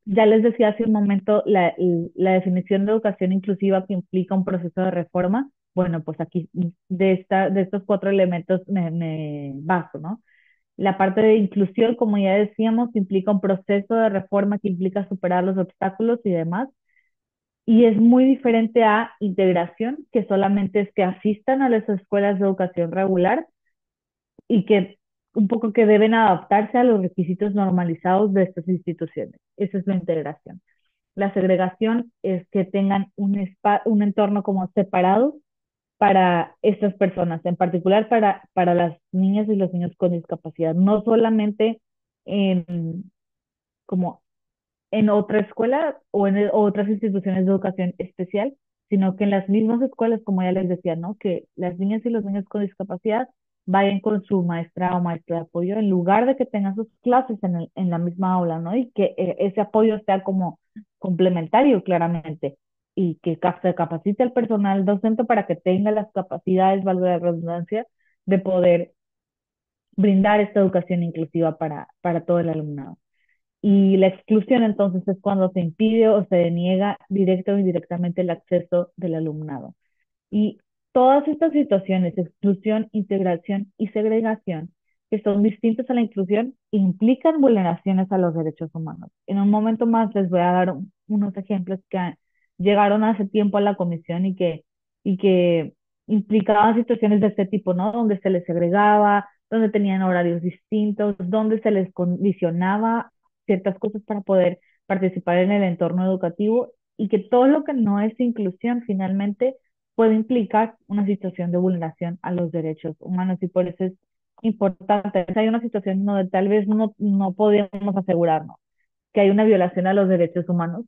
Ya les decía hace un momento la definición de educación inclusiva que implica un proceso de reforma. Bueno, pues aquí de estos cuatro elementos me baso, ¿no? La parte de inclusión, como ya decíamos, implica un proceso de reforma que implica superar los obstáculos y demás. Y es muy diferente a integración, que solamente es que asistan a las escuelas de educación regular y que un poco que deben adaptarse a los requisitos normalizados de estas instituciones. Esa es la integración. La segregación es que tengan un entorno como separado para estas personas, en particular para las niñas y los niños con discapacidad, no solamente en, como en otra escuela o en otras instituciones de educación especial, sino que en las mismas escuelas, como ya les decía, ¿no? Que las niñas y los niños con discapacidad vayan con su maestra o maestro de apoyo en lugar de que tengan sus clases en la misma aula, ¿no? Y que ese apoyo sea como complementario, claramente, y que se capacite al personal docente para que tenga las capacidades, valga la redundancia, de poder brindar esta educación inclusiva para todo el alumnado. Y la exclusión entonces es cuando se impide o se deniega directa o indirectamente el acceso del alumnado. Y todas estas situaciones, exclusión, integración y segregación, que son distintas a la inclusión, implican vulneraciones a los derechos humanos. En un momento más les voy a dar unos ejemplos que llegaron hace tiempo a la comisión y que implicaban situaciones de este tipo, ¿no? Donde se les segregaba donde tenían horarios distintos, donde se les condicionaba ciertas cosas para poder participar en el entorno educativo y que todo lo que no es inclusión finalmente puede implicar una situación de vulneración a los derechos humanos y por eso es importante. Hay una situación donde tal vez no podemos asegurarnos que hay una violación a los derechos humanos,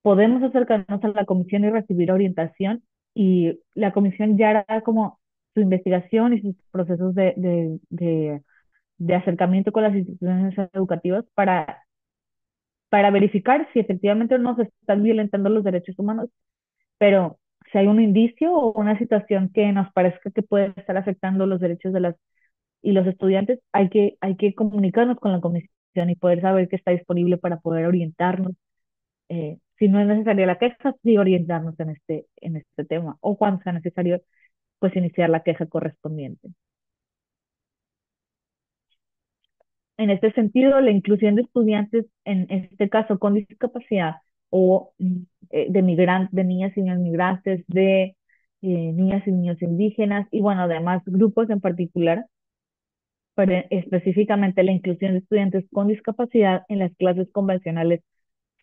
podemos acercarnos a la comisión y recibir orientación y la comisión ya hará como su investigación y sus procesos de acercamiento con las instituciones educativas para verificar si efectivamente no se están violentando los derechos humanos, pero si hay un indicio o una situación que nos parezca que puede estar afectando los derechos de las y los estudiantes, hay que comunicarnos con la comisión y poder saber que está disponible para poder orientarnos. Si no es necesaria la queja, sí orientarnos en este tema o cuando sea necesario, pues iniciar la queja correspondiente. En este sentido, la inclusión de estudiantes, en este caso con discapacidad o de migrantes, de niñas y niños migrantes, de niñas y niños indígenas y bueno, además grupos en particular, pero específicamente la inclusión de estudiantes con discapacidad en las clases convencionales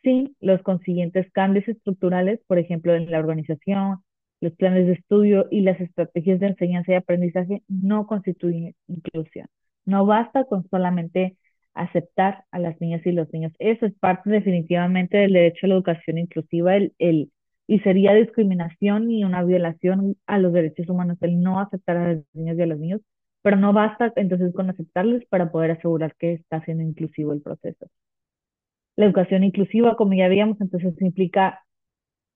sin los consiguientes cambios estructurales, por ejemplo, en la organización, los planes de estudio y las estrategias de enseñanza y aprendizaje no constituyen inclusión. No basta con solamente aceptar a las niñas y los niños. Eso es parte definitivamente del derecho a la educación inclusiva, y sería discriminación y una violación a los derechos humanos el no aceptar a las niñas y a los niños, pero no basta entonces con aceptarlos para poder asegurar que está siendo inclusivo el proceso. La educación inclusiva, como ya habíamos, entonces implica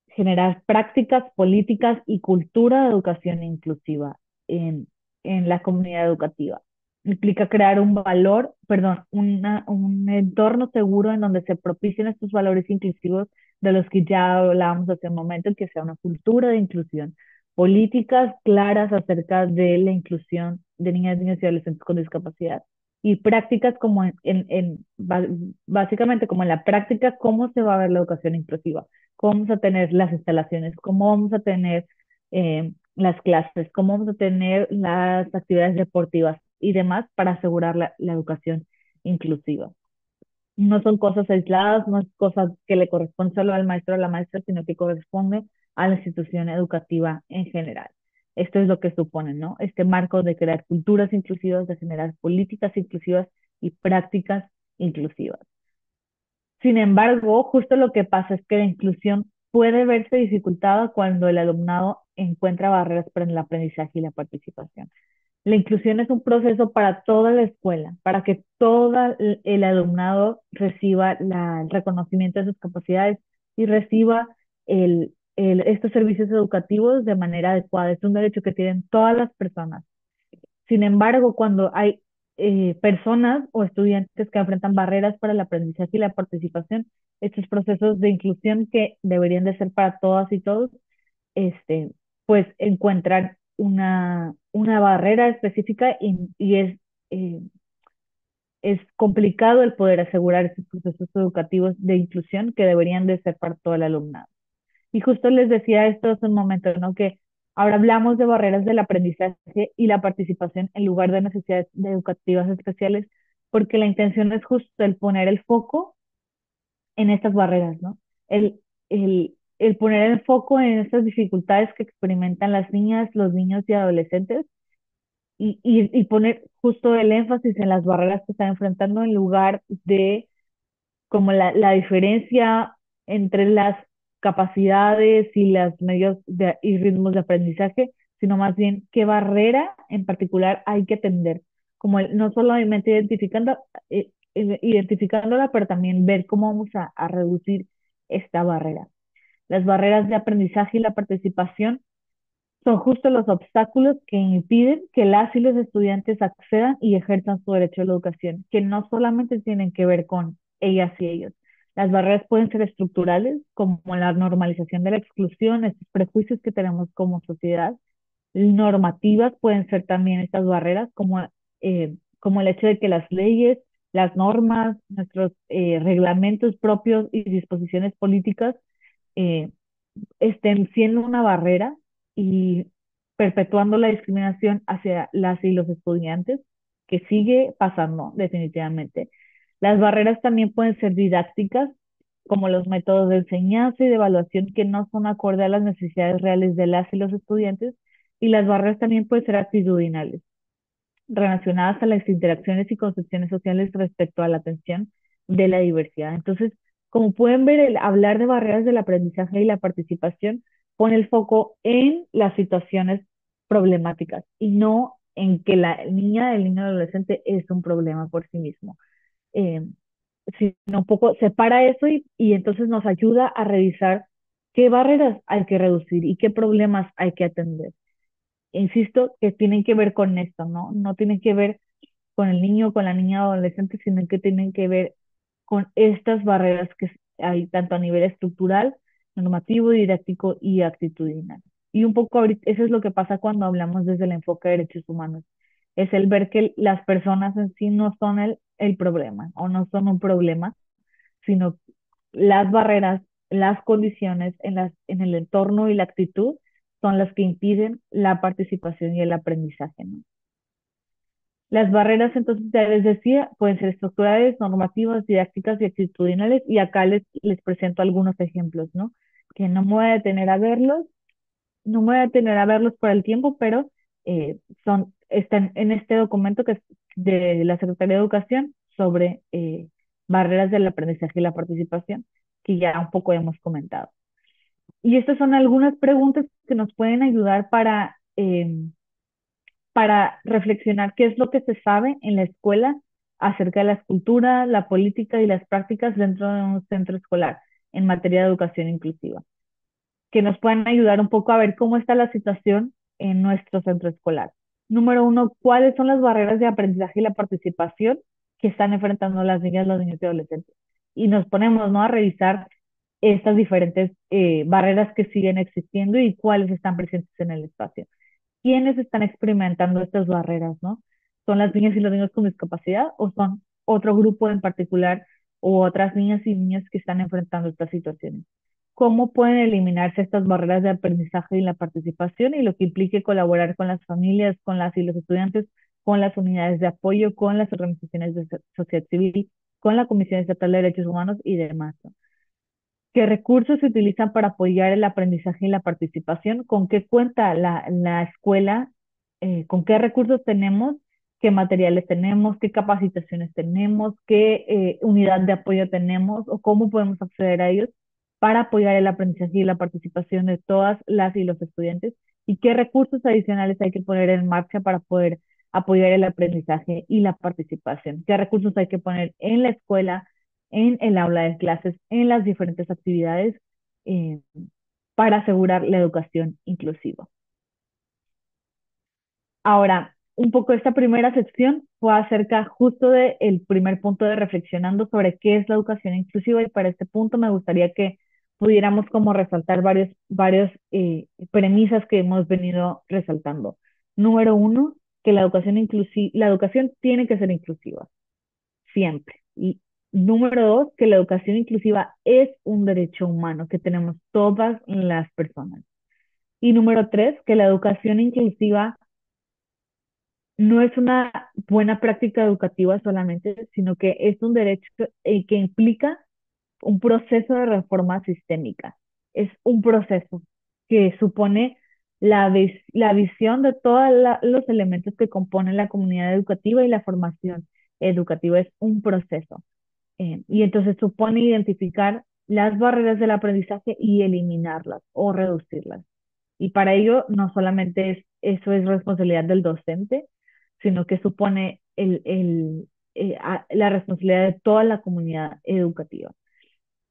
generar prácticas, políticas y cultura de educación inclusiva en, en la comunidad educativa. Implica crear un valor, perdón, un entorno seguro en donde se propicien estos valores inclusivos de los que ya hablábamos hace un momento, que sea una cultura de inclusión, políticas claras acerca de la inclusión de niñas, niños y adolescentes con discapacidad y prácticas como básicamente como en la práctica, cómo se va a ver la educación inclusiva, cómo vamos a tener las instalaciones, cómo vamos a tener las clases, cómo vamos a tener las actividades deportivas y demás para asegurar la educación inclusiva. No son cosas aisladas, no es cosas que le corresponde solo al maestro o a la maestra, sino que corresponde a la institución educativa en general. Esto es lo que supone, ¿no? Este marco de crear culturas inclusivas, de generar políticas inclusivas y prácticas inclusivas. Sin embargo, justo lo que pasa es que la inclusión puede verse dificultada cuando el alumnado encuentra barreras para el aprendizaje y la participación. La inclusión es un proceso para toda la escuela, para que todo el alumnado reciba el reconocimiento de sus capacidades y reciba estos servicios educativos de manera adecuada. Es un derecho que tienen todas las personas. Sin embargo, cuando hay personas o estudiantes que enfrentan barreras para el aprendizaje y la participación, estos procesos de inclusión que deberían de ser para todas y todos, este, pues encuentran una barrera específica eh, es complicado el poder asegurar esos procesos educativos de inclusión que deberían de ser para todo el alumnado. Y justo les decía esto hace un momento, ¿no? Que ahora hablamos de barreras del aprendizaje y la participación en lugar de necesidades educativas especiales, porque la intención es justo el poner el foco en estas barreras, ¿no? El, el poner el foco en estas dificultades que experimentan las niñas, los niños y adolescentes y poner justo el énfasis en las barreras que están enfrentando en lugar de como la diferencia entre las capacidades y los medios y ritmos de aprendizaje, sino más bien qué barrera en particular hay que atender, como no solamente identificándola, pero también ver cómo vamos a reducir esta barrera. Las barreras de aprendizaje y la participación son justo los obstáculos que impiden que las y los estudiantes accedan y ejerzan su derecho a la educación, que no solamente tienen que ver con ellas y ellos. Las barreras pueden ser estructurales, como la normalización de la exclusión, estos prejuicios que tenemos como sociedad. Normativas pueden ser también estas barreras, como el hecho de que las leyes, las normas, nuestros reglamentos propios y disposiciones políticas eh, estén siendo una barrera y perpetuando la discriminación hacia las y los estudiantes. que sigue pasando definitivamente. Las barreras también pueden ser didácticas, como los métodos de enseñanza y de evaluación que no son acorde a las necesidades reales de las y los estudiantes, y las barreras también pueden ser actitudinales, relacionadas a las interacciones y concepciones sociales respecto a la atención de la diversidad. Entonces, como pueden ver, el hablar de barreras del aprendizaje y la participación pone el foco en las situaciones problemáticas y no en que la niña, el niño, adolescente es un problema por sí mismo. Eh, Sino un poco separa eso y entonces nos ayuda a revisar qué barreras hay que reducir y qué problemas hay que atender. Insisto que tienen que ver con esto, ¿no? No tienen que ver con el niño, con la niña adolescente, sino que tienen que ver con estas barreras que hay tanto a nivel estructural, normativo, didáctico y actitudinal. Y un poco ahorita, eso es lo que pasa cuando hablamos desde el enfoque de derechos humanos. Es el ver que las personas en sí no son el problema o no son un problema, sino las barreras, las condiciones en el entorno y la actitud son las que impiden la participación y el aprendizaje, ¿no? Las barreras, entonces, ya les decía, pueden ser estructurales, normativas, didácticas y actitudinales, y acá les presento algunos ejemplos, ¿no? Que no me voy a detener a verlos, no me voy a detener a verlos por el tiempo, pero están en este documento que es de la Secretaría de Educación sobre barreras del aprendizaje y la participación, que ya un poco hemos comentado. Y estas son algunas preguntas que nos pueden ayudar para reflexionar qué es lo que se sabe en la escuela acerca de las culturas, la política y las prácticas dentro de un centro escolar en materia de educación inclusiva, que nos puedan ayudar un poco a ver cómo está la situación en nuestro centro escolar. Número uno, ¿cuáles son las barreras de aprendizaje y la participación que están enfrentando las niñas, los niños y adolescentes? Y nos ponemos, ¿no?, a revisar estas diferentes barreras que siguen existiendo y cuáles están presentes en el espacio. ¿Quiénes están experimentando estas barreras, no? ¿Son las niñas y los niños con discapacidad o son otro grupo en particular o otras niñas y niños que están enfrentando estas situaciones? ¿Cómo pueden eliminarse estas barreras de aprendizaje y la participación y lo que implique colaborar con las familias, con las y los estudiantes, con las unidades de apoyo, con las organizaciones de sociedad civil, con la Comisión Estatal de Derechos Humanos y demás, ¿no? ¿Qué recursos se utilizan para apoyar el aprendizaje y la participación? ¿Con qué cuenta la escuela? ¿Con qué recursos tenemos? ¿Qué materiales tenemos? ¿Qué capacitaciones tenemos? ¿Qué unidad de apoyo tenemos? ¿O cómo podemos acceder a ellos para apoyar el aprendizaje y la participación de todas las y los estudiantes? ¿Y qué recursos adicionales hay que poner en marcha para poder apoyar el aprendizaje y la participación? ¿Qué recursos hay que poner en la escuela, en el aula de clases, en las diferentes actividades eh, para asegurar la educación inclusiva? Ahora, un poco esta primera sección fue acerca justo del primer punto de reflexionando sobre qué es la educación inclusiva y para este punto me gustaría que pudiéramos como resaltar varios premisas que hemos venido resaltando. Número uno, que la educación tiene que ser inclusiva siempre. Y número dos, que la educación inclusiva es un derecho humano que tenemos todas las personas. Y número tres, que la educación inclusiva no es una buena práctica educativa solamente, sino que es un derecho que implica un proceso de reforma sistémica. Es un proceso que supone la visión de todos los elementos que componen la comunidad educativa y la formación educativa. Es un proceso. Y entonces supone identificar las barreras del aprendizaje y eliminarlas o reducirlas. Y para ello no solamente eso es responsabilidad del docente, sino que supone la responsabilidad de toda la comunidad educativa.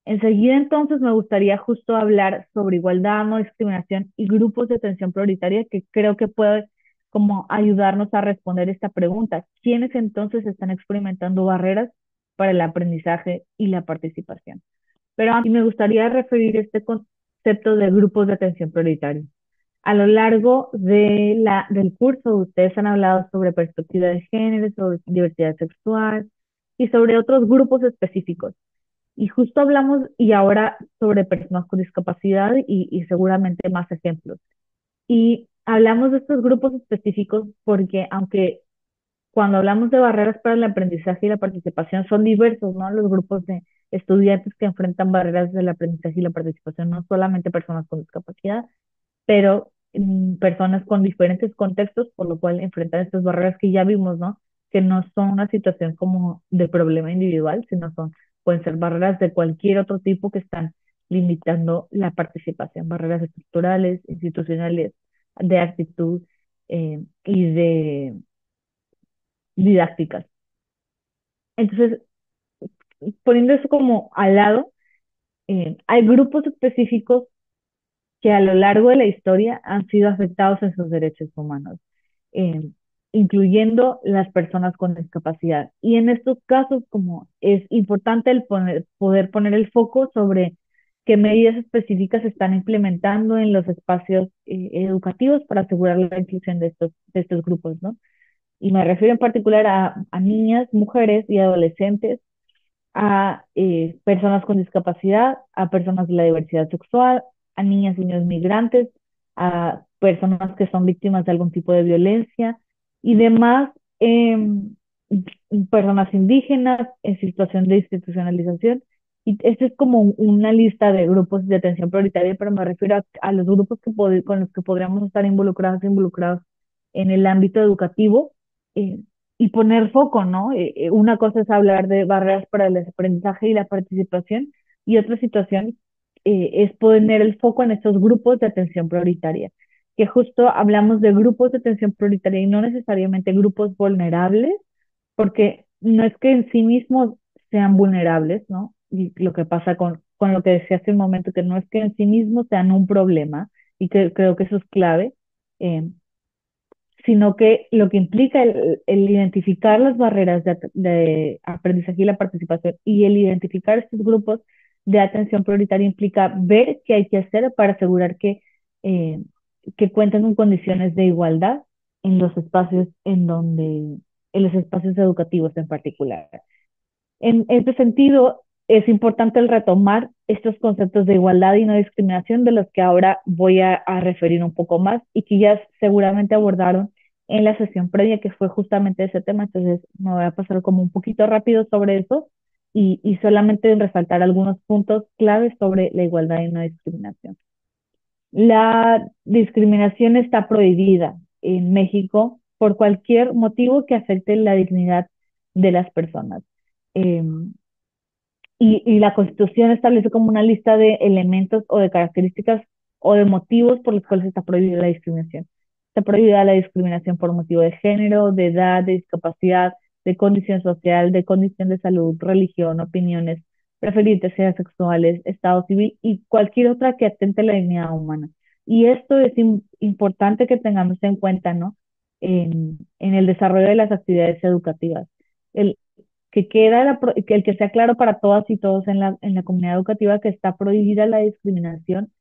Enseguida entonces me gustaría justo hablar sobre igualdad, no discriminación y grupos de atención prioritaria que creo que puede como ayudarnos a responder esta pregunta. ¿Quiénes entonces están experimentando barreras para el aprendizaje y la participación? Pero a mí me gustaría referir este concepto de grupos de atención prioritaria. A lo largo del curso, ustedes han hablado sobre perspectiva de género, sobre diversidad sexual y sobre otros grupos específicos. Y justo hablamos y ahora sobre personas con discapacidad y seguramente más ejemplos. Y hablamos de estos grupos específicos porque aunque cuando hablamos de barreras para el aprendizaje y la participación, son diversos, ¿no? Los grupos de estudiantes que enfrentan barreras del aprendizaje y la participación, no solamente personas con discapacidad, pero personas con diferentes contextos, por lo cual enfrentan estas barreras que ya vimos, ¿no? Que no son una situación como de problema individual, sino pueden ser barreras de cualquier otro tipo que están limitando la participación, barreras estructurales, institucionales, de actitud y de didácticas. Entonces, poniendo eso como al lado, hay grupos específicos que a lo largo de la historia han sido afectados en sus derechos humanos, eh, incluyendo las personas con discapacidad. Y en estos casos, como es importante poder poner el foco sobre qué medidas específicas se están implementando en los espacios educativos para asegurar la inclusión de estos grupos, ¿no? Y me refiero en particular a niñas, mujeres y adolescentes, a personas con discapacidad, a personas de la diversidad sexual, a niñas y niños migrantes, a personas que son víctimas de algún tipo de violencia y demás personas indígenas en situación de institucionalización. Y esta es como una lista de grupos de atención prioritaria, pero me refiero a los grupos con los que podríamos estar involucrados en el ámbito educativo. eh, y poner foco, ¿no? Una cosa es hablar de barreras para el aprendizaje y la participación, y otra situación es poner el foco en estos grupos de atención prioritaria, que justo hablamos de grupos de atención prioritaria y no necesariamente grupos vulnerables, porque no es que en sí mismos sean vulnerables, ¿no? Y lo que pasa con lo que decía hace un momento, que no es que en sí mismos sean un problema, y que creo que eso es clave. eh, Sino que lo que implica el identificar las barreras de aprendizaje y la participación y el identificar estos grupos de atención prioritaria implica ver qué hay que hacer para asegurar eh, que cuenten con condiciones de igualdad en los espacios en los espacios educativos en particular. En este sentido, es importante el retomar estos conceptos de igualdad y no discriminación de los que ahora voy a referir un poco más y que ya seguramente abordaron en la sesión previa, que fue justamente ese tema. Entonces, me voy a pasar como un poquito rápido sobre eso y solamente resaltar algunos puntos claves sobre la igualdad y no discriminación. La discriminación está prohibida en México por cualquier motivo que afecte la dignidad de las personas. Eh, y la Constitución establece como una lista de elementos o de características o de motivos por los cuales está prohibida la discriminación. Está prohibida la discriminación por motivo de género, de edad, de discapacidad, de condición social, de condición de salud, religión, opiniones, preferencias sexuales, estado civil y cualquier otra que atente a la dignidad humana. Y esto es importante que tengamos en cuenta, ¿no? En el desarrollo de las actividades educativas. El, que el que sea claro para todas y todos en la comunidad educativa que está prohibida la discriminación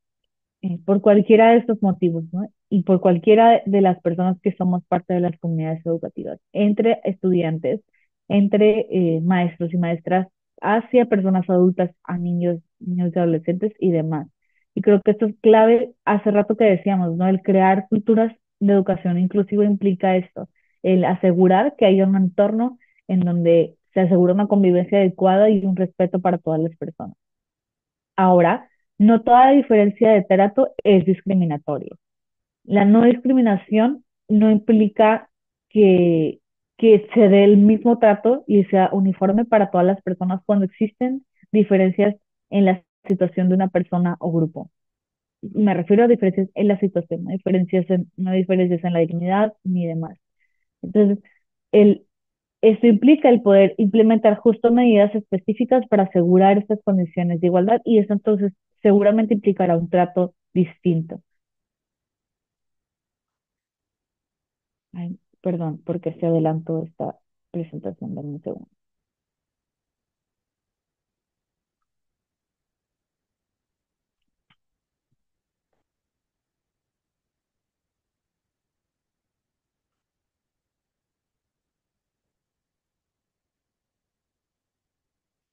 por cualquiera de estos motivos, ¿no? Y por cualquiera de las personas que somos parte de las comunidades educativas, entre estudiantes, entre maestros y maestras, hacia personas adultas, a niños, niños y adolescentes y demás. Y creo que esto es clave, hace rato que decíamos, ¿no? El crear culturas de educación inclusiva implica esto, el asegurar que haya un entorno en donde se asegura una convivencia adecuada y un respeto para todas las personas. Ahora, no toda diferencia de trato es discriminatorio. La no discriminación no implica que, que se dé el mismo trato y sea uniforme para todas las personas cuando existen diferencias en la situación de una persona o grupo. Me refiero a diferencias en la situación, no diferencias en la dignidad ni demás. Entonces, el, esto implica el poder implementar justo medidas específicas para asegurar estas condiciones de igualdad y eso entonces seguramente implicará un trato distinto. Ay, perdón, porque se adelantó esta presentación de un segundo.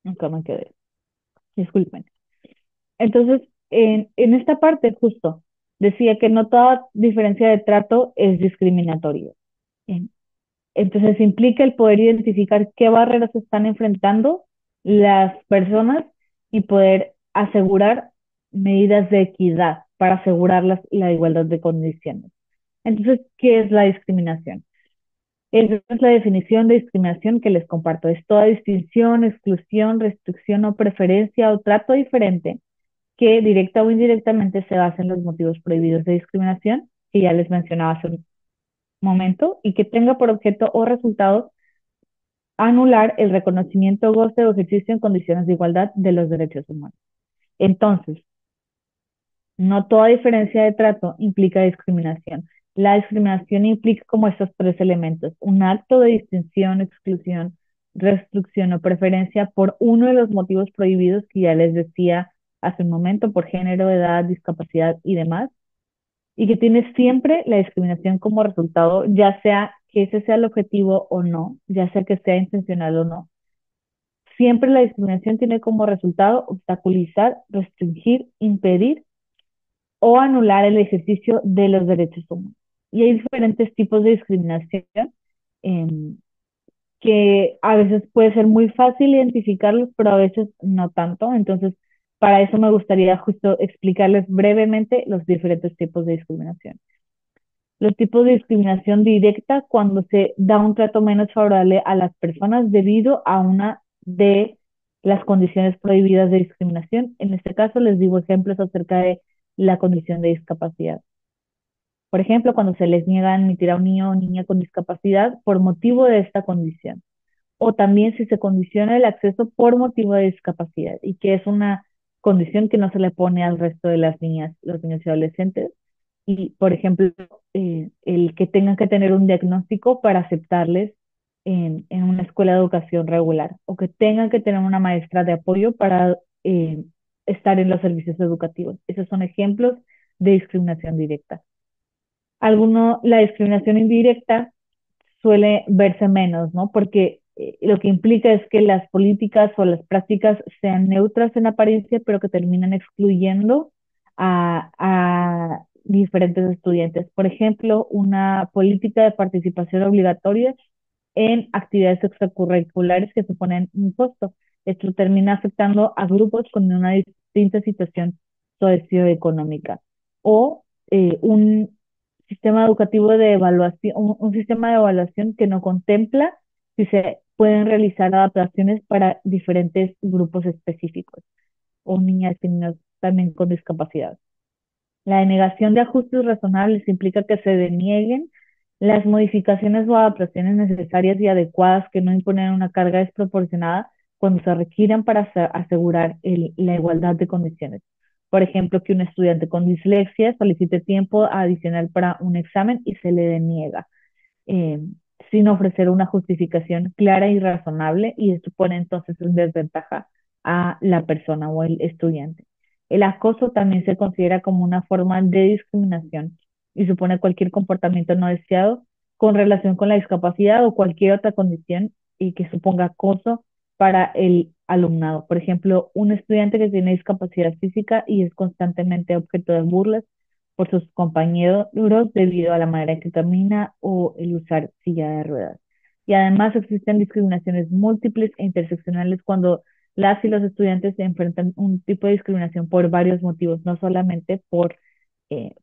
Nunca me quedé. Disculpen. Entonces, en esta parte justo decía que no toda diferencia de trato es discriminatorio. Entonces implica el poder identificar qué barreras están enfrentando las personas y poder asegurar medidas de equidad para asegurar la igualdad de condiciones. Entonces, ¿qué es la discriminación? Esa es la definición de discriminación que les comparto. Es toda distinción, exclusión, restricción o preferencia o trato diferente que directa o indirectamente se basa en los motivos prohibidos de discriminación, que ya les mencionaba hace un momento, y que tenga por objeto o resultado anular el reconocimiento, goce o ejercicio en condiciones de igualdad de los derechos humanos. Entonces, no toda diferencia de trato implica discriminación. La discriminación implica como estos tres elementos: un acto de distinción, exclusión, restricción o preferencia por uno de los motivos prohibidos que ya les decía hace un momento, por género, edad, discapacidad y demás, y que tiene siempre la discriminación como resultado, ya sea que ese sea el objetivo o no, ya sea que sea intencional o no. Siempre la discriminación tiene como resultado obstaculizar, restringir, impedir o anular el ejercicio de los derechos humanos. Y hay diferentes tipos de discriminación eh, que a veces puede ser muy fácil identificarlos, pero a veces no tanto. Entonces, para eso me gustaría justo explicarles brevemente los diferentes tipos de discriminación. Los tipos de discriminación directa, cuando se da un trato menos favorable a las personas debido a una de las condiciones prohibidas de discriminación. En este caso, les digo ejemplos acerca de la condición de discapacidad. Por ejemplo, cuando se les niega admitir a un niño o niña con discapacidad por motivo de esta condición. O también si se condiciona el acceso por motivo de discapacidad y que es una condición que no se le pone al resto de las niñas, los niños y adolescentes. Y, por ejemplo, el que tengan que tener un diagnóstico para aceptarles en una escuela de educación regular o que tengan que tener una maestra de apoyo para estar en los servicios educativos. Esos son ejemplos de discriminación directa. La discriminación indirecta suele verse menos, ¿no? Porque lo que implica es que las políticas o las prácticas sean neutras en apariencia, pero que terminan excluyendo a diferentes estudiantes. Por ejemplo, una política de participación obligatoria en actividades extracurriculares que suponen un costo. Esto termina afectando a grupos con una distinta situación socioeconómica. O un sistema educativo de evaluación, un sistema de evaluación que no contempla si se pueden realizar adaptaciones para diferentes grupos específicos o niñas y niños también con discapacidad. La denegación de ajustes razonables implica que se denieguen las modificaciones o adaptaciones necesarias y adecuadas que no imponen una carga desproporcionada cuando se requieran para asegurar la igualdad de condiciones. Por ejemplo, que un estudiante con dislexia solicite tiempo adicional para un examen y se le deniega, eh, sin ofrecer una justificación clara y razonable, y esto pone entonces en desventaja a la persona o el estudiante. El acoso también se considera como una forma de discriminación y supone cualquier comportamiento no deseado con relación con la discapacidad o cualquier otra condición y que suponga acoso para el alumnado. Por ejemplo, un estudiante que tiene discapacidad física y es constantemente objeto de burlas por sus compañeros debido a la manera en que camina o el usar silla de ruedas. Y además existen discriminaciones múltiples e interseccionales cuando las y los estudiantes se enfrentan un tipo de discriminación por varios motivos, no solamente por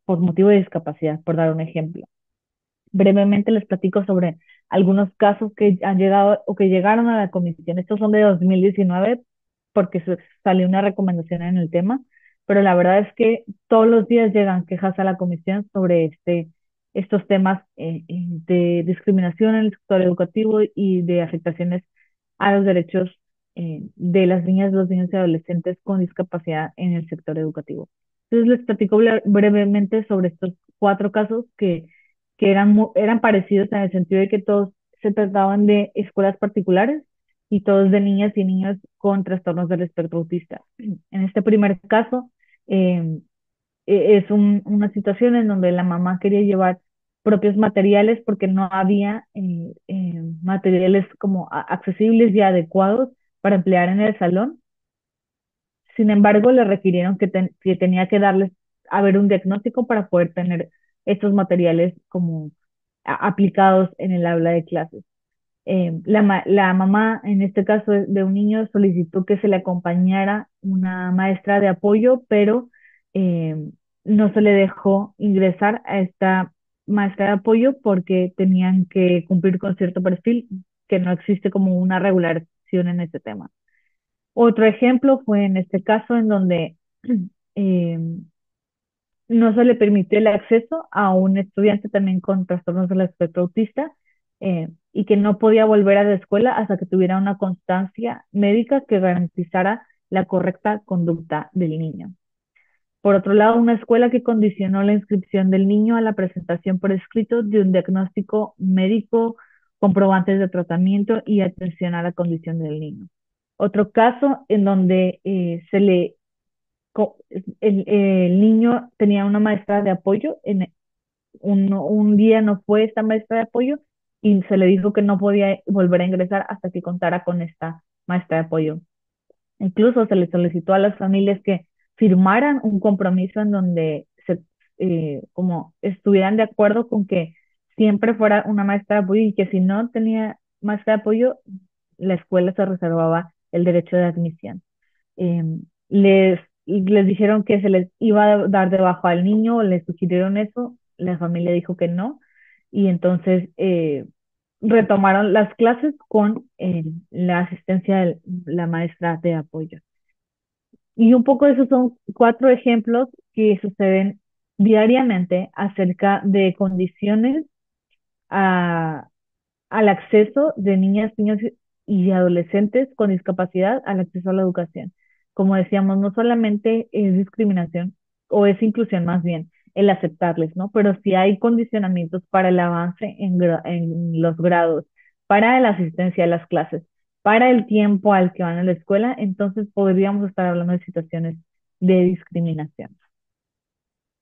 motivo de discapacidad, por dar un ejemplo. Brevemente les platico sobre algunos casos que han llegado o que llegaron a la comisión. Estos son de 2019 porque salió una recomendación en el tema, pero la verdad es que todos los días llegan quejas a la comisión sobre estos temas de discriminación en el sector educativo y de afectaciones a los derechos de las niñas, los niños y adolescentes con discapacidad en el sector educativo. Entonces les platico brevemente sobre estos cuatro casos que eran parecidos en el sentido de que todos se trataban de escuelas particulares y todos de niñas y niños con trastornos del espectro autista. En este primer caso, eh, es una situación en donde la mamá quería llevar propios materiales porque no había materiales como accesibles y adecuados para emplear en el salón. Sin embargo, le requirieron que tenía que darles a ver un diagnóstico para poder tener estos materiales como aplicados en el aula de clases. La mamá, en este caso de un niño, solicitó que se le acompañara una maestra de apoyo, pero eh, no se le dejó ingresar a esta maestra de apoyo porque tenían que cumplir con cierto perfil, que no existe como una regulación en este tema. Otro ejemplo fue en este caso en donde eh, no se le permitió el acceso a un estudiante también con trastornos del espectro autista, y que no podía volver a la escuela hasta que tuviera una constancia médica que garantizara la correcta conducta del niño. Por otro lado, una escuela que condicionó la inscripción del niño a la presentación por escrito de un diagnóstico médico, comprobantes de tratamiento y atención a la condición del niño. Otro caso en donde el niño tenía una maestra de apoyo, en un día no fue esta maestra de apoyo y se le dijo que no podía volver a ingresar hasta que contara con esta maestra de apoyo. Incluso se le solicitó a las familias que firmaran un compromiso en donde como estuvieran de acuerdo con que siempre fuera una maestra de apoyo y que si no tenía maestra de apoyo, la escuela se reservaba el derecho de admisión. eh, les dijeron que se les iba a dar de baja al niño, les sugirieron eso, la familia dijo que no, y entonces retomaron las clases con la asistencia de la maestra de apoyo. Y un poco de esos son cuatro ejemplos que suceden diariamente acerca de condiciones a, al acceso de niñas, niños y adolescentes con discapacidad al acceso a la educación. Como decíamos, no solamente es discriminación o es inclusión más bien el aceptarles, ¿no? Pero si hay condicionamientos para el avance en los grados, para la asistencia a las clases, para el tiempo al que van a la escuela, entonces podríamos estar hablando de situaciones de discriminación.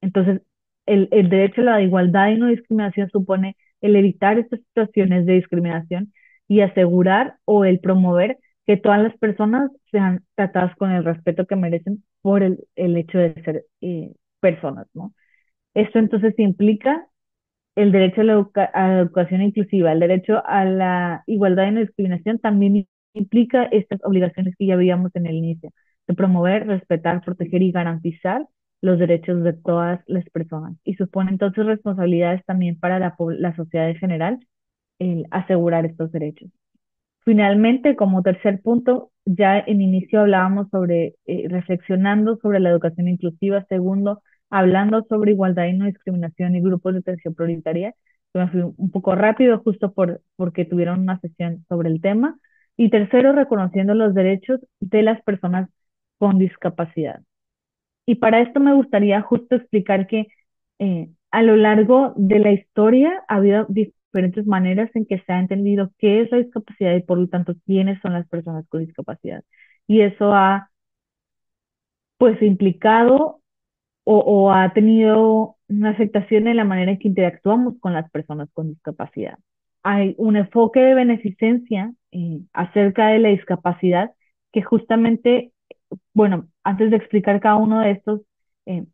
Entonces, el derecho a la igualdad y no discriminación supone el evitar estas situaciones de discriminación y asegurar o el promover que todas las personas sean tratadas con el respeto que merecen por el hecho de ser personas, ¿no? Esto entonces implica el derecho a la educación inclusiva, el derecho a la igualdad y no discriminación también implica estas obligaciones que ya veíamos en el inicio, de promover, respetar, proteger y garantizar los derechos de todas las personas. Y supone entonces responsabilidades también para la sociedad en general el asegurar estos derechos. Finalmente, como tercer punto, ya en inicio hablábamos sobre reflexionando sobre la educación inclusiva. Segundo, hablando sobre igualdad y no discriminación y grupos de atención prioritaria. Yo me fui un poco rápido justo porque tuvieron una sesión sobre el tema. Y tercero, reconociendo los derechos de las personas con discapacidad. Y para esto me gustaría justo explicar que a lo largo de la historia ha habido diferentes maneras en que se ha entendido qué es la discapacidad y por lo tanto quiénes son las personas con discapacidad. Y eso ha pues implicado o ha tenido una afectación en la manera en que interactuamos con las personas con discapacidad. Hay un enfoque de beneficencia acerca de la discapacidad que justamente, bueno, antes de explicar cada uno de estos, eh,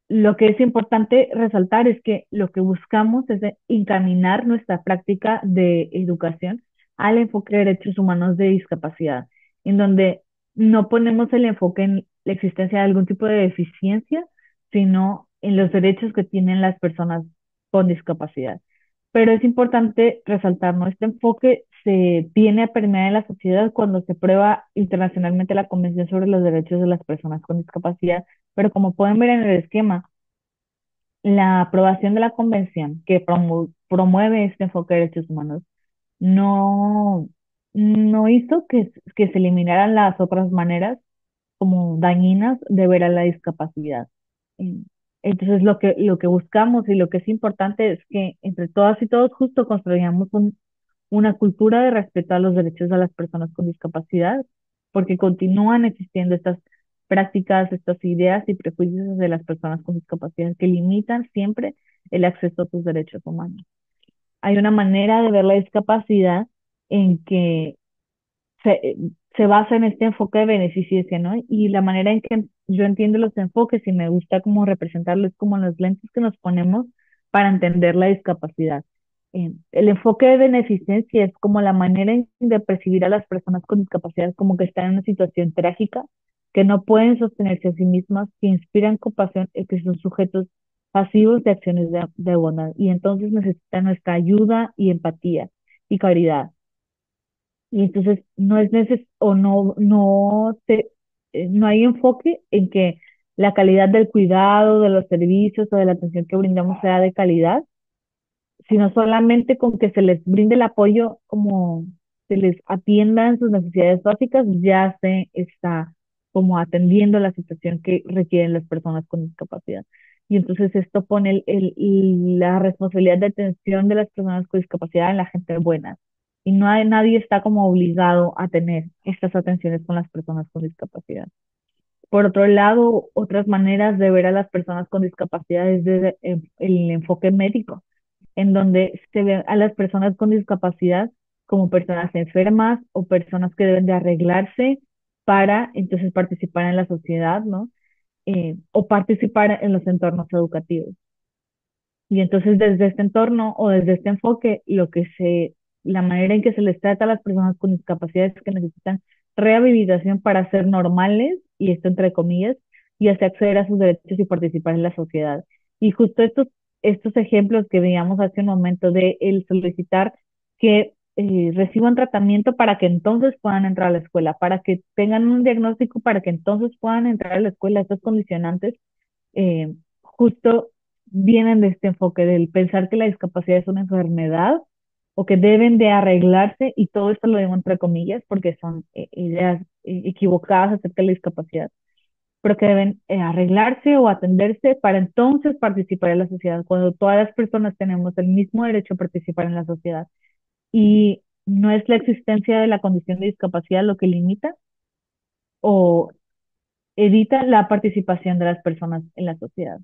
lo que es importante resaltar es que lo que buscamos es encaminar nuestra práctica de educación al enfoque de derechos humanos de discapacidad, en donde no ponemos el enfoque en la existencia de algún tipo de deficiencia, sino en los derechos que tienen las personas con discapacidad. Pero es importante resaltar, ¿no? Este enfoque se viene a permear en la sociedad cuando se prueba internacionalmente la Convención sobre los Derechos de las Personas con Discapacidad, pero como pueden ver en el esquema, la aprobación de la convención que promueve este enfoque de derechos humanos no, no hizo que se eliminaran las otras maneras como dañinas de ver a la discapacidad. Eh, Entonces, lo que buscamos y lo que es importante es que entre todas y todos justo construyamos una cultura de respeto a los derechos de las personas con discapacidad, porque continúan existiendo estas prácticas, estas ideas y prejuicios de las personas con discapacidad que limitan siempre el acceso a sus derechos humanos. Hay una manera de ver la discapacidad en que se, se basa en este enfoque de beneficencia, ¿no? Y la manera en que yo entiendo los enfoques y me gusta como representarlo es como los lentes que nos ponemos para entender la discapacidad. El enfoque de beneficencia es como la manera de percibir a las personas con discapacidad como que están en una situación trágica, que no pueden sostenerse a sí mismas, que inspiran compasión y que son sujetos pasivos de acciones de bondad. Y entonces necesitan nuestra ayuda y empatía y caridad. Y entonces no es neces o no hay enfoque en que la calidad del cuidado, de los servicios o de la atención que brindamos sea de calidad, sino solamente con que se les brinde el apoyo, como se les atiendan sus necesidades básicas, ya se está como atendiendo la situación que requieren las personas con discapacidad. Y entonces esto pone la responsabilidad de atención de las personas con discapacidad en la gente buena. Y nadie está como obligado a tener estas atenciones con las personas con discapacidad. Por otro lado, otras maneras de ver a las personas con discapacidad es desde el enfoque médico, en donde se ve a las personas con discapacidad como personas enfermas o personas que deben de arreglarse para entonces participar en la sociedad, ¿no? O participar en los entornos educativos. Y entonces desde este entorno o desde este enfoque, la manera en que se les trata a las personas con discapacidad es que necesitan rehabilitación para ser normales, y esto entre comillas, y así acceder a sus derechos y participar en la sociedad. Y justo estos ejemplos que veíamos hace un momento de el solicitar que reciban tratamiento para que entonces puedan entrar a la escuela, para que tengan un diagnóstico, para que entonces puedan entrar a la escuela, estos condicionantes justo vienen de este enfoque del pensar que la discapacidad es una enfermedad o que deben de arreglarse, y todo esto lo digo entre comillas porque son ideas equivocadas acerca de la discapacidad, pero que deben arreglarse o atenderse para entonces participar en la sociedad, cuando todas las personas tenemos el mismo derecho a participar en la sociedad. Y no es la existencia de la condición de discapacidad lo que limita o evita la participación de las personas en la sociedad.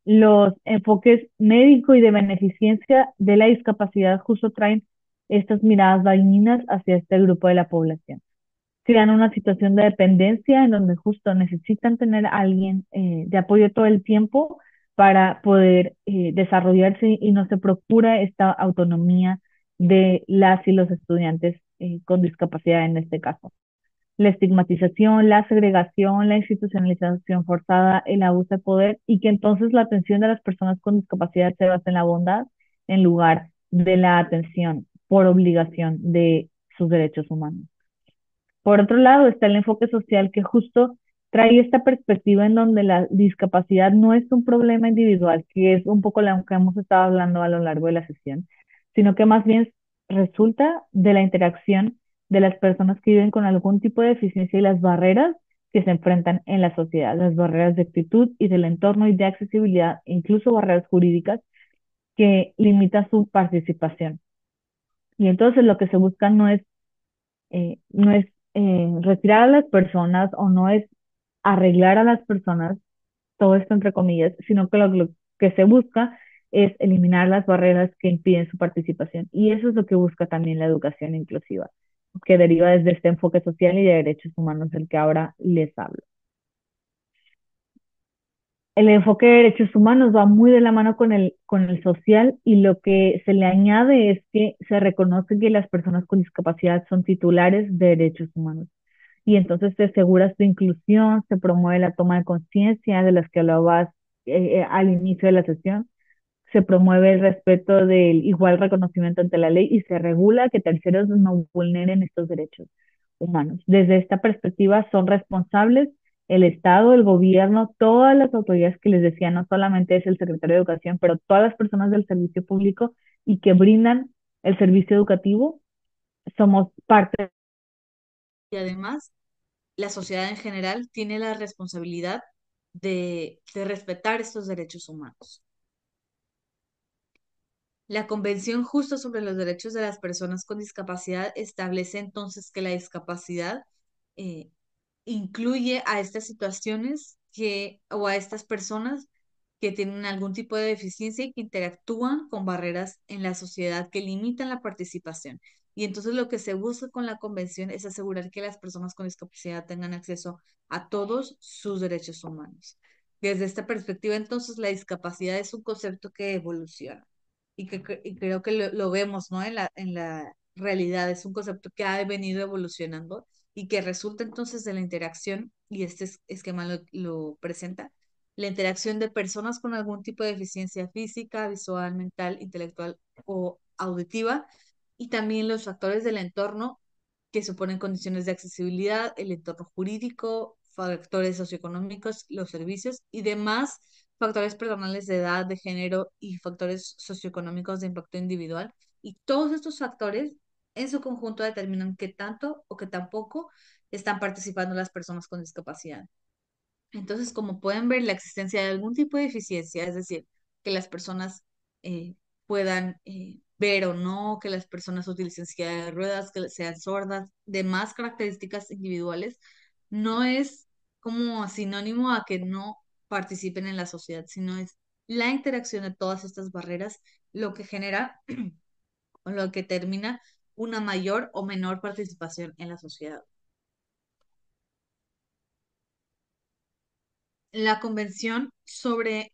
Los enfoques médico y de beneficencia de la discapacidad justo traen estas miradas dañinas hacia este grupo de la población. Crean una situación de dependencia en donde justo necesitan tener a alguien de apoyo todo el tiempo para poder desarrollarse, y no se procura esta autonomía de las y los estudiantes con discapacidad en este caso. La estigmatización, la segregación, la institucionalización forzada, el abuso de poder, y que entonces la atención de las personas con discapacidad se basa en la bondad en lugar de la atención por obligación de sus derechos humanos. Por otro lado, está el enfoque social que justo trae esta perspectiva en donde la discapacidad no es un problema individual, que es un poco lo que hemos estado hablando a lo largo de la sesión, sino que más bien resulta de la interacción de las personas que viven con algún tipo de deficiencia y las barreras que se enfrentan en la sociedad, las barreras de actitud y del entorno y de accesibilidad, e incluso barreras jurídicas que limitan su participación. Y entonces lo que se busca no es retirar a las personas o no es arreglar a las personas, todo esto entre comillas, sino que lo que se busca es eliminar las barreras que impiden su participación. Y eso es lo que busca también la educación inclusiva, que deriva desde este enfoque social y de derechos humanos del que ahora les hablo. El enfoque de derechos humanos va muy de la mano con el social, y lo que se le añade es que se reconoce que las personas con discapacidad son titulares de derechos humanos. Y entonces se asegura su inclusión, se promueve la toma de conciencia de las que hablabas al inicio de la sesión, se promueve el respeto del igual reconocimiento ante la ley y se regula que terceros no vulneren estos derechos humanos. Desde esta perspectiva son responsables el Estado, el gobierno, todas las autoridades que les decía, no solamente es el secretario de Educación, pero todas las personas del servicio público y que brindan el servicio educativo, somos parte. Y además, la sociedad en general tiene la responsabilidad de respetar estos derechos humanos. La Convención Justa sobre los Derechos de las Personas con Discapacidad establece entonces que la discapacidad eh, incluye a estas situaciones o a estas personas que tienen algún tipo de deficiencia y que interactúan con barreras en la sociedad que limitan la participación. Y entonces lo que se busca con la convención es asegurar que las personas con discapacidad tengan acceso a todos sus derechos humanos. Desde esta perspectiva, entonces, la discapacidad es un concepto que evoluciona y creo que lo vemos, ¿no? En la realidad, es un concepto que ha venido evolucionando y que resulta entonces de la interacción, y este esquema lo presenta, la interacción de personas con algún tipo de deficiencia física, visual, mental, intelectual o auditiva, y también los factores del entorno que suponen condiciones de accesibilidad, el entorno jurídico, factores socioeconómicos, los servicios y demás factores personales de edad, de género y factores socioeconómicos de impacto individual. Y todos estos factores en su conjunto determinan qué tanto o qué tampoco están participando las personas con discapacidad. Entonces, como pueden ver, la existencia de algún tipo de deficiencia, es decir, que las personas puedan ver o no, que las personas utilicen silla de ruedas, que sean sordas, demás características individuales, no es como sinónimo a que no participen en la sociedad, sino es la interacción de todas estas barreras lo que genera o lo que termina una mayor o menor participación en la sociedad. La Convención sobre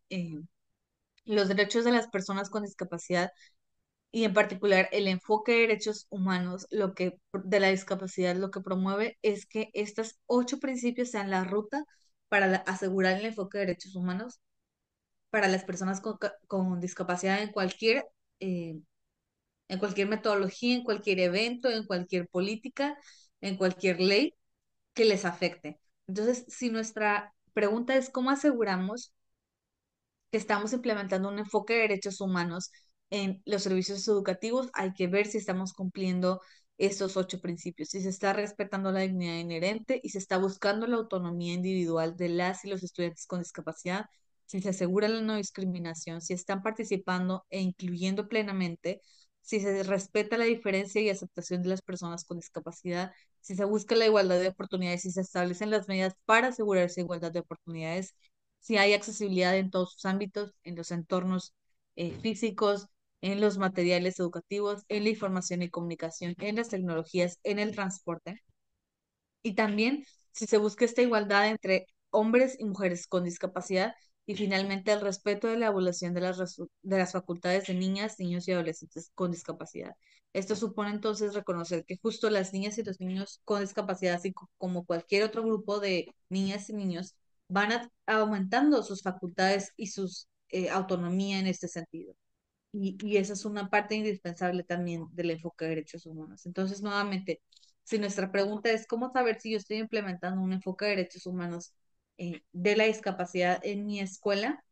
los derechos de las personas con discapacidad y en particular el enfoque de derechos humanos, de la discapacidad, lo que promueve es que estos 8 principios sean la ruta para asegurar el enfoque de derechos humanos para las personas con discapacidad eh, en cualquier metodología, en cualquier evento, en cualquier política, en cualquier ley que les afecte. Entonces, si nuestra pregunta es cómo aseguramos que estamos implementando un enfoque de derechos humanos en los servicios educativos, hay que ver si estamos cumpliendo estos 8 principios, si se está respetando la dignidad inherente y se está buscando la autonomía individual de las y los estudiantes con discapacidad, si se asegura la no discriminación, si están participando e incluyendo plenamente, si se respeta la diferencia y aceptación de las personas con discapacidad, si se busca la igualdad de oportunidades, si se establecen las medidas para asegurar esa igualdad de oportunidades, si hay accesibilidad en todos sus ámbitos, en los entornos físicos, en los materiales educativos, en la información y comunicación, en las tecnologías, en el transporte. Y también si se busca esta igualdad entre hombres y mujeres con discapacidad y finalmente el respeto de la evaluación de las facultades de niñas, niños y adolescentes con discapacidad. Esto supone entonces reconocer que justo las niñas y los niños con discapacidad, así como cualquier otro grupo de niñas y niños, van aumentando sus facultades y su autonomía en este sentido. Y esa es una parte indispensable también del enfoque de derechos humanos. Entonces, nuevamente, si nuestra pregunta es cómo saber si yo estoy implementando un enfoque de derechos humanos de la discapacidad en mi escuela,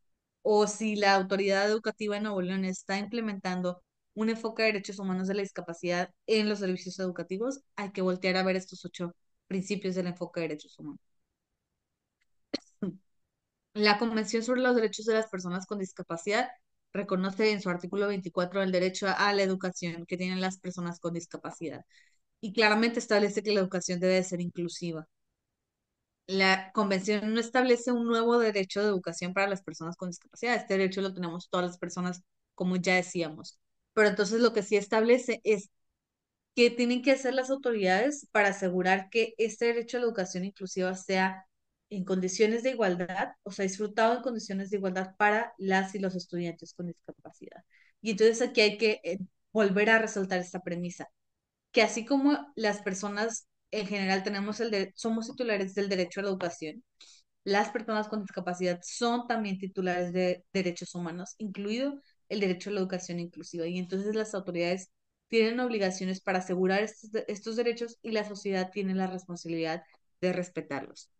o si la autoridad educativa en Nuevo León está implementando un enfoque de derechos humanos de la discapacidad en los servicios educativos, hay que voltear a ver estos 8 principios del enfoque de derechos humanos. La Convención sobre los Derechos de las Personas con Discapacidad reconoce en su artículo 24 el derecho a la educación que tienen las personas con discapacidad y claramente establece que la educación debe de ser inclusiva. La Convención no establece un nuevo derecho de educación para las personas con discapacidad. Este derecho lo tenemos todas las personas, como ya decíamos. Pero entonces lo que sí establece es qué tienen que hacer las autoridades para asegurar que este derecho a la educación inclusiva sea en condiciones de igualdad, o sea, disfrutado en condiciones de igualdad para las y los estudiantes con discapacidad. Y entonces aquí hay que volver a resaltar esta premisa, que así como las personas en general somos titulares del derecho a la educación, las personas con discapacidad son también titulares de derechos humanos, incluido el derecho a la educación inclusiva. Y entonces las autoridades tienen obligaciones para asegurar estos derechos y la sociedad tiene la responsabilidad de respetarlos.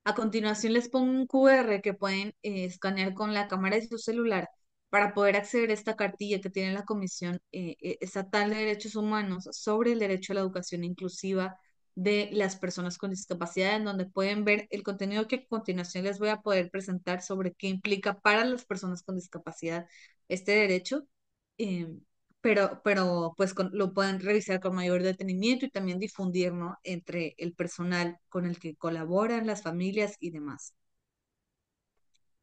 A continuación les pongo un QR que pueden escanear con la cámara de su celular para poder acceder a esta cartilla que tiene la Comisión Estatal de Derechos Humanos sobre el derecho a la educación inclusiva de las personas con discapacidad, en donde pueden ver el contenido que a continuación les voy a poder presentar sobre qué implica para las personas con discapacidad este derecho. em, pero pues lo pueden revisar con mayor detenimiento y también difundir, ¿no? Entre el personal con el que colaboran, las familias y demás.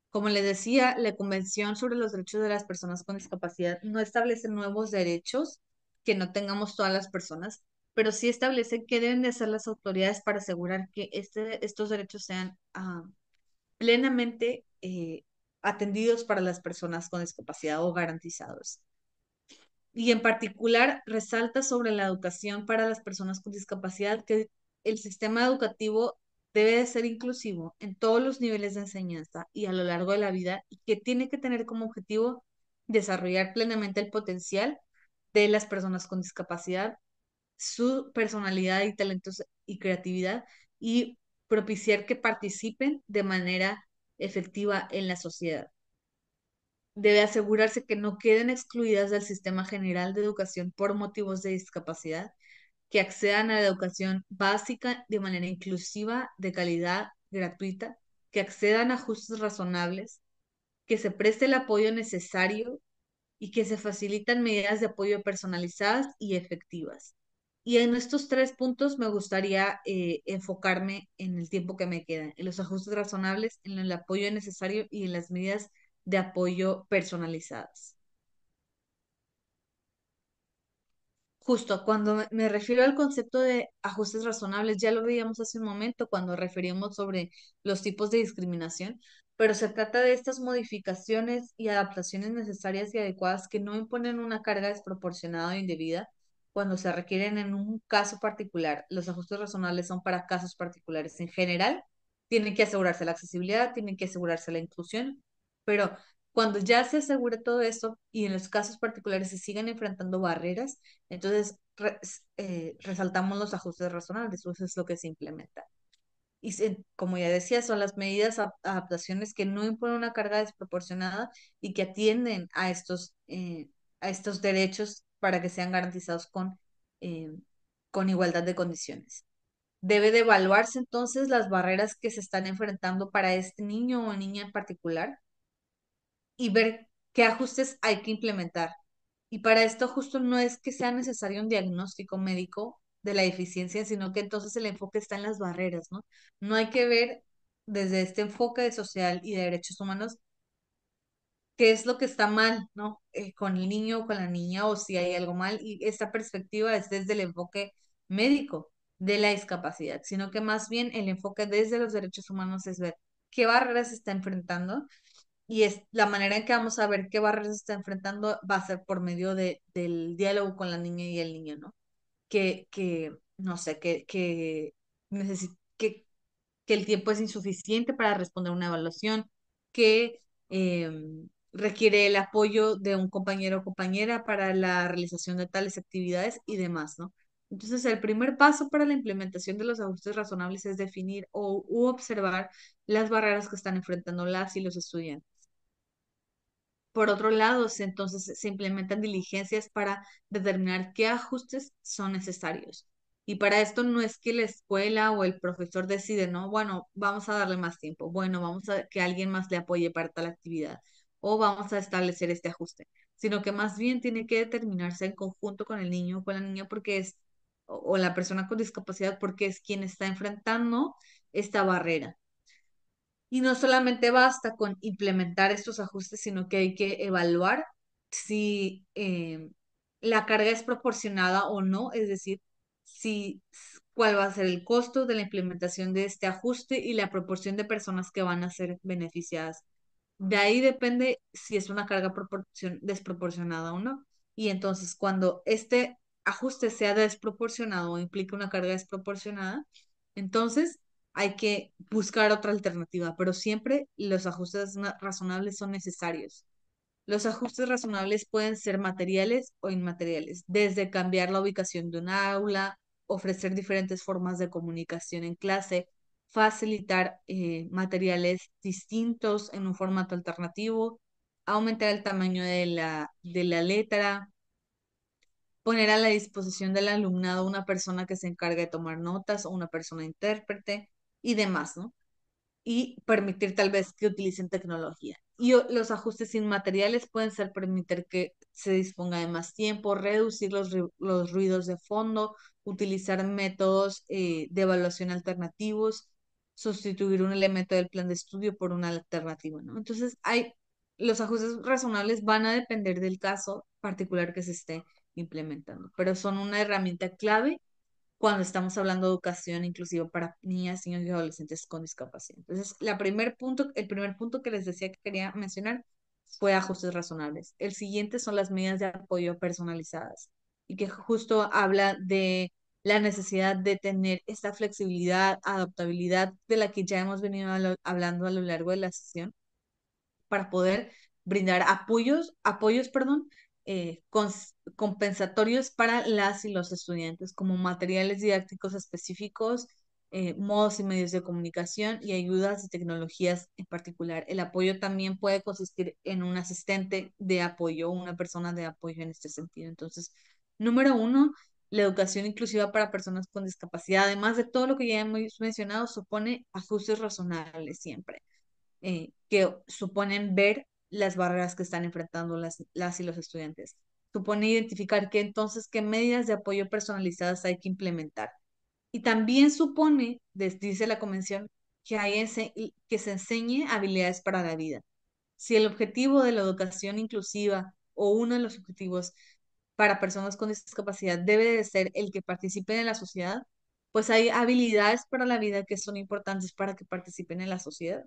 Como les decía, la Convención sobre los Derechos de las Personas con Discapacidad no establece nuevos derechos que no tengamos todas las personas, pero sí establece qué deben de hacer las autoridades para asegurar que estos derechos sean plenamente atendidos para las personas con discapacidad o garantizados. Y en particular resalta sobre la educación para las personas con discapacidad que el sistema educativo debe de ser inclusivo en todos los niveles de enseñanza y a lo largo de la vida y que tiene que tener como objetivo desarrollar plenamente el potencial de las personas con discapacidad, su personalidad y talentos y creatividad y propiciar que participen de manera efectiva en la sociedad. Debe asegurarse que no queden excluidas del sistema general de educación por motivos de discapacidad, que accedan a la educación básica de manera inclusiva, de calidad, gratuita, que accedan a ajustes razonables, que se preste el apoyo necesario y que se facilitan medidas de apoyo personalizadas y efectivas. Y en estos tres puntos me gustaría enfocarme en el tiempo que me queda, en los ajustes razonables, en el apoyo necesario y en las medidas de apoyo personalizadas. Justo, cuando me refiero al concepto de ajustes razonables, ya lo veíamos hace un momento cuando referíamos sobre los tipos de discriminación, pero se trata de estas modificaciones y adaptaciones necesarias y adecuadas que no imponen una carga desproporcionada o indebida cuando se requieren en un caso particular. Los ajustes razonables son para casos particulares. En general, tienen que asegurarse la accesibilidad, tienen que asegurarse la inclusión, pero cuando ya se asegure todo esto y en los casos particulares se siguen enfrentando barreras, entonces resaltamos los ajustes razonables, eso es lo que se implementa. Y como ya decía, son las medidas, adaptaciones que no imponen una carga desproporcionada y que atienden a estos derechos para que sean garantizados eh, con igualdad de condiciones. Debe de evaluarse entonces las barreras que se están enfrentando para este niño o niña en particular y ver qué ajustes hay que implementar. Y para esto justo no es que sea necesario un diagnóstico médico de la deficiencia, sino que entonces el enfoque está en las barreras, ¿no? No hay que ver desde este enfoque de social y de derechos humanos qué es lo que está mal, ¿no? Con el niño o con la niña o si hay algo mal. Y esta perspectiva es desde el enfoque médico de la discapacidad, sino que más bien el enfoque desde los derechos humanos es ver qué barreras se está enfrentando y es la manera en que vamos a ver qué barreras se está enfrentando va a ser por medio del diálogo con la niña y el niño, ¿no? No sé, que el tiempo es insuficiente para responder una evaluación, que requiere el apoyo de un compañero o compañera para la realización de tales actividades y demás, ¿no? Entonces, el primer paso para la implementación de los ajustes razonables es definir u observar las barreras que están enfrentando las y los estudiantes. Por otro lado, entonces se implementan diligencias para determinar qué ajustes son necesarios. Y para esto no es que la escuela o el profesor decide, no, bueno, vamos a darle más tiempo, bueno, vamos a que alguien más le apoye para tal actividad o vamos a establecer este ajuste, sino que más bien tiene que determinarse en conjunto con el niño o con la niña porque o la persona con discapacidad porque es quien está enfrentando esta barrera. Y no solamente basta con implementar estos ajustes, sino que hay que evaluar si la carga es proporcionada o no, es decir, cuál va a ser el costo de la implementación de este ajuste y la proporción de personas que van a ser beneficiadas. De ahí depende si es una carga desproporcionada o no. Y entonces, cuando este ajuste sea desproporcionado o implique una carga desproporcionada, entonces hay que buscar otra alternativa, pero siempre los ajustes razonables son necesarios. Los ajustes razonables pueden ser materiales o inmateriales, desde cambiar la ubicación de un aula, ofrecer diferentes formas de comunicación en clase, facilitar materiales distintos en un formato alternativo, aumentar el tamaño de la letra, poner a la disposición del alumnado una persona que se encargue de tomar notas o una persona intérprete y demás, ¿no? Y permitir tal vez que utilicen tecnología. Y los ajustes inmateriales pueden ser permitir que se disponga de más tiempo, reducir los ruidos de fondo, utilizar métodos de evaluación alternativos, sustituir un elemento del plan de estudio por una alternativa, ¿no? Entonces, los ajustes razonables van a depender del caso particular que se esté implementando, pero son una herramienta clave cuando estamos hablando de educación inclusiva para niñas, niños y adolescentes con discapacidad. Entonces, el primer punto que les decía que quería mencionar fue ajustes razonables. El siguiente son las medidas de apoyo personalizadas y que justo habla de la necesidad de tener esta flexibilidad, adaptabilidad de la que ya hemos venido hablando a lo largo de la sesión para poder brindar apoyos, compensatorios para las y los estudiantes, como materiales didácticos específicos, modos y medios de comunicación y ayudas y tecnologías en particular. El apoyo también puede consistir en un asistente de apoyo, una persona de apoyo en este sentido. Entonces, número uno, la educación inclusiva para personas con discapacidad, además de todo lo que ya hemos mencionado, supone ajustes razonables siempre, que suponen ver las barreras que están enfrentando las y los estudiantes. Supone identificar qué medidas de apoyo personalizadas hay que implementar. Y también supone, dice la convención, que se enseñe habilidades para la vida. Si el objetivo de la educación inclusiva o uno de los objetivos para personas con discapacidad debe de ser el que participen en la sociedad, pues hay habilidades para la vida que son importantes para que participen en la sociedad.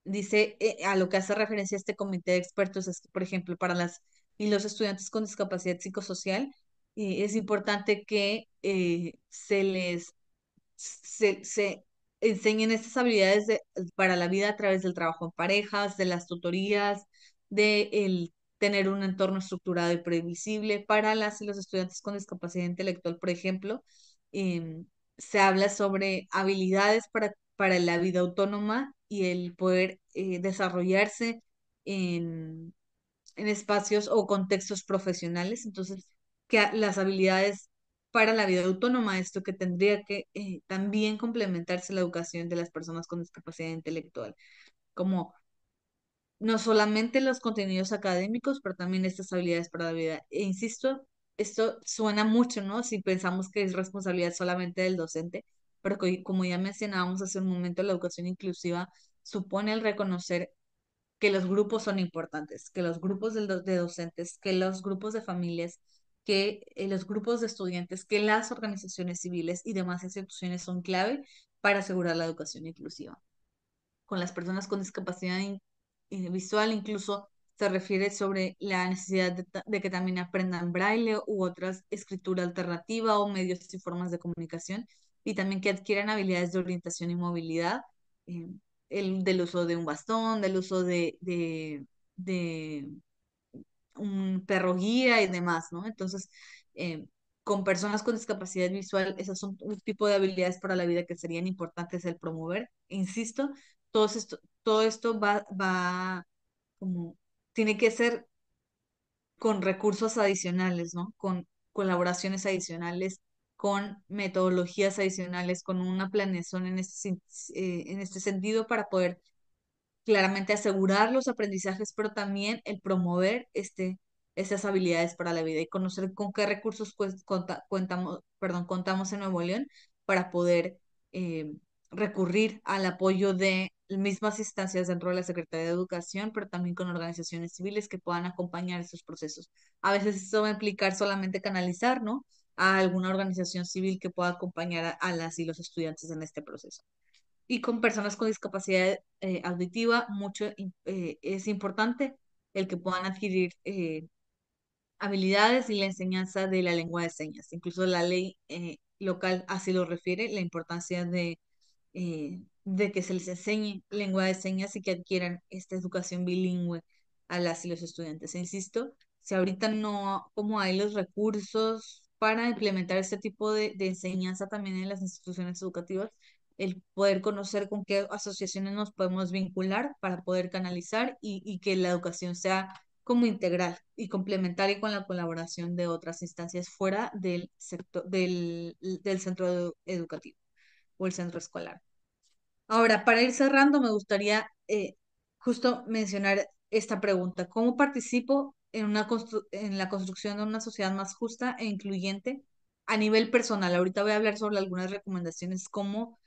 Dice, a lo que hace referencia este comité de expertos es que, por ejemplo, para las y los estudiantes con discapacidad psicosocial, es importante que se enseñen estas habilidades para la vida a través del trabajo en parejas, de las tutorías, de el tener un entorno estructurado y previsible. Para las y los estudiantes con discapacidad intelectual, por ejemplo, em, se habla sobre habilidades para la vida autónoma y el poder desarrollarse en, en espacios o contextos profesionales. Entonces, las habilidades para la vida autónoma, esto que tendría que también complementarse la educación de las personas con discapacidad intelectual, como no solamente los contenidos académicos, pero también estas habilidades para la vida. E insisto, esto suena mucho, ¿no? Si pensamos que es responsabilidad solamente del docente, pero como ya mencionábamos hace un momento, la educación inclusiva supone el reconocer que los grupos son importantes, que los grupos de docentes, que los grupos de familias, que los grupos de estudiantes, que las organizaciones civiles y demás instituciones son clave para asegurar la educación inclusiva. Con las personas con discapacidad visual incluso se refiere sobre la necesidad de que también aprendan braille u otras escritura alternativa o medios y formas de comunicación y también que adquieran habilidades de orientación y movilidad, eh, del uso de un bastón, del uso de un perro guía y demás, ¿no? Entonces, eh, con personas con discapacidad visual, esas son un tipo de habilidades para la vida que serían importantes el promover. Insisto, todo esto va como, tiene que ser con recursos adicionales, ¿no? Con colaboraciones adicionales, con metodologías adicionales, con una planeación en este sentido para poder claramente asegurar los aprendizajes, pero también el promover estas habilidades para la vida y conocer con qué recursos contamos en Nuevo León para poder eh, recurrir al apoyo de mismas instancias dentro de la Secretaría de Educación, pero también con organizaciones civiles que puedan acompañar estos procesos. A veces esto va a implicar solamente canalizar, ¿no? A alguna organización civil que pueda acompañar a las y los estudiantes en este proceso. Y con personas con discapacidad auditiva, es importante el que puedan adquirir habilidades y la enseñanza de la lengua de señas. Incluso la ley local así lo refiere, la importancia de que se les enseñe lengua de señas y que adquieran esta educación bilingüe a las y los estudiantes. E insisto, si ahorita no, como hay los recursos para implementar este tipo de enseñanza también en las instituciones educativas, el poder conocer con qué asociaciones nos podemos vincular para poder canalizar y que la educación sea como integral y complementaria con la colaboración de otras instancias fuera del sector, del centro educativo o el centro escolar. Ahora, para ir cerrando, me gustaría justo mencionar esta pregunta. ¿Cómo participo en la construcción de una sociedad más justa e incluyente a nivel personal? Ahorita voy a hablar sobre algunas recomendaciones como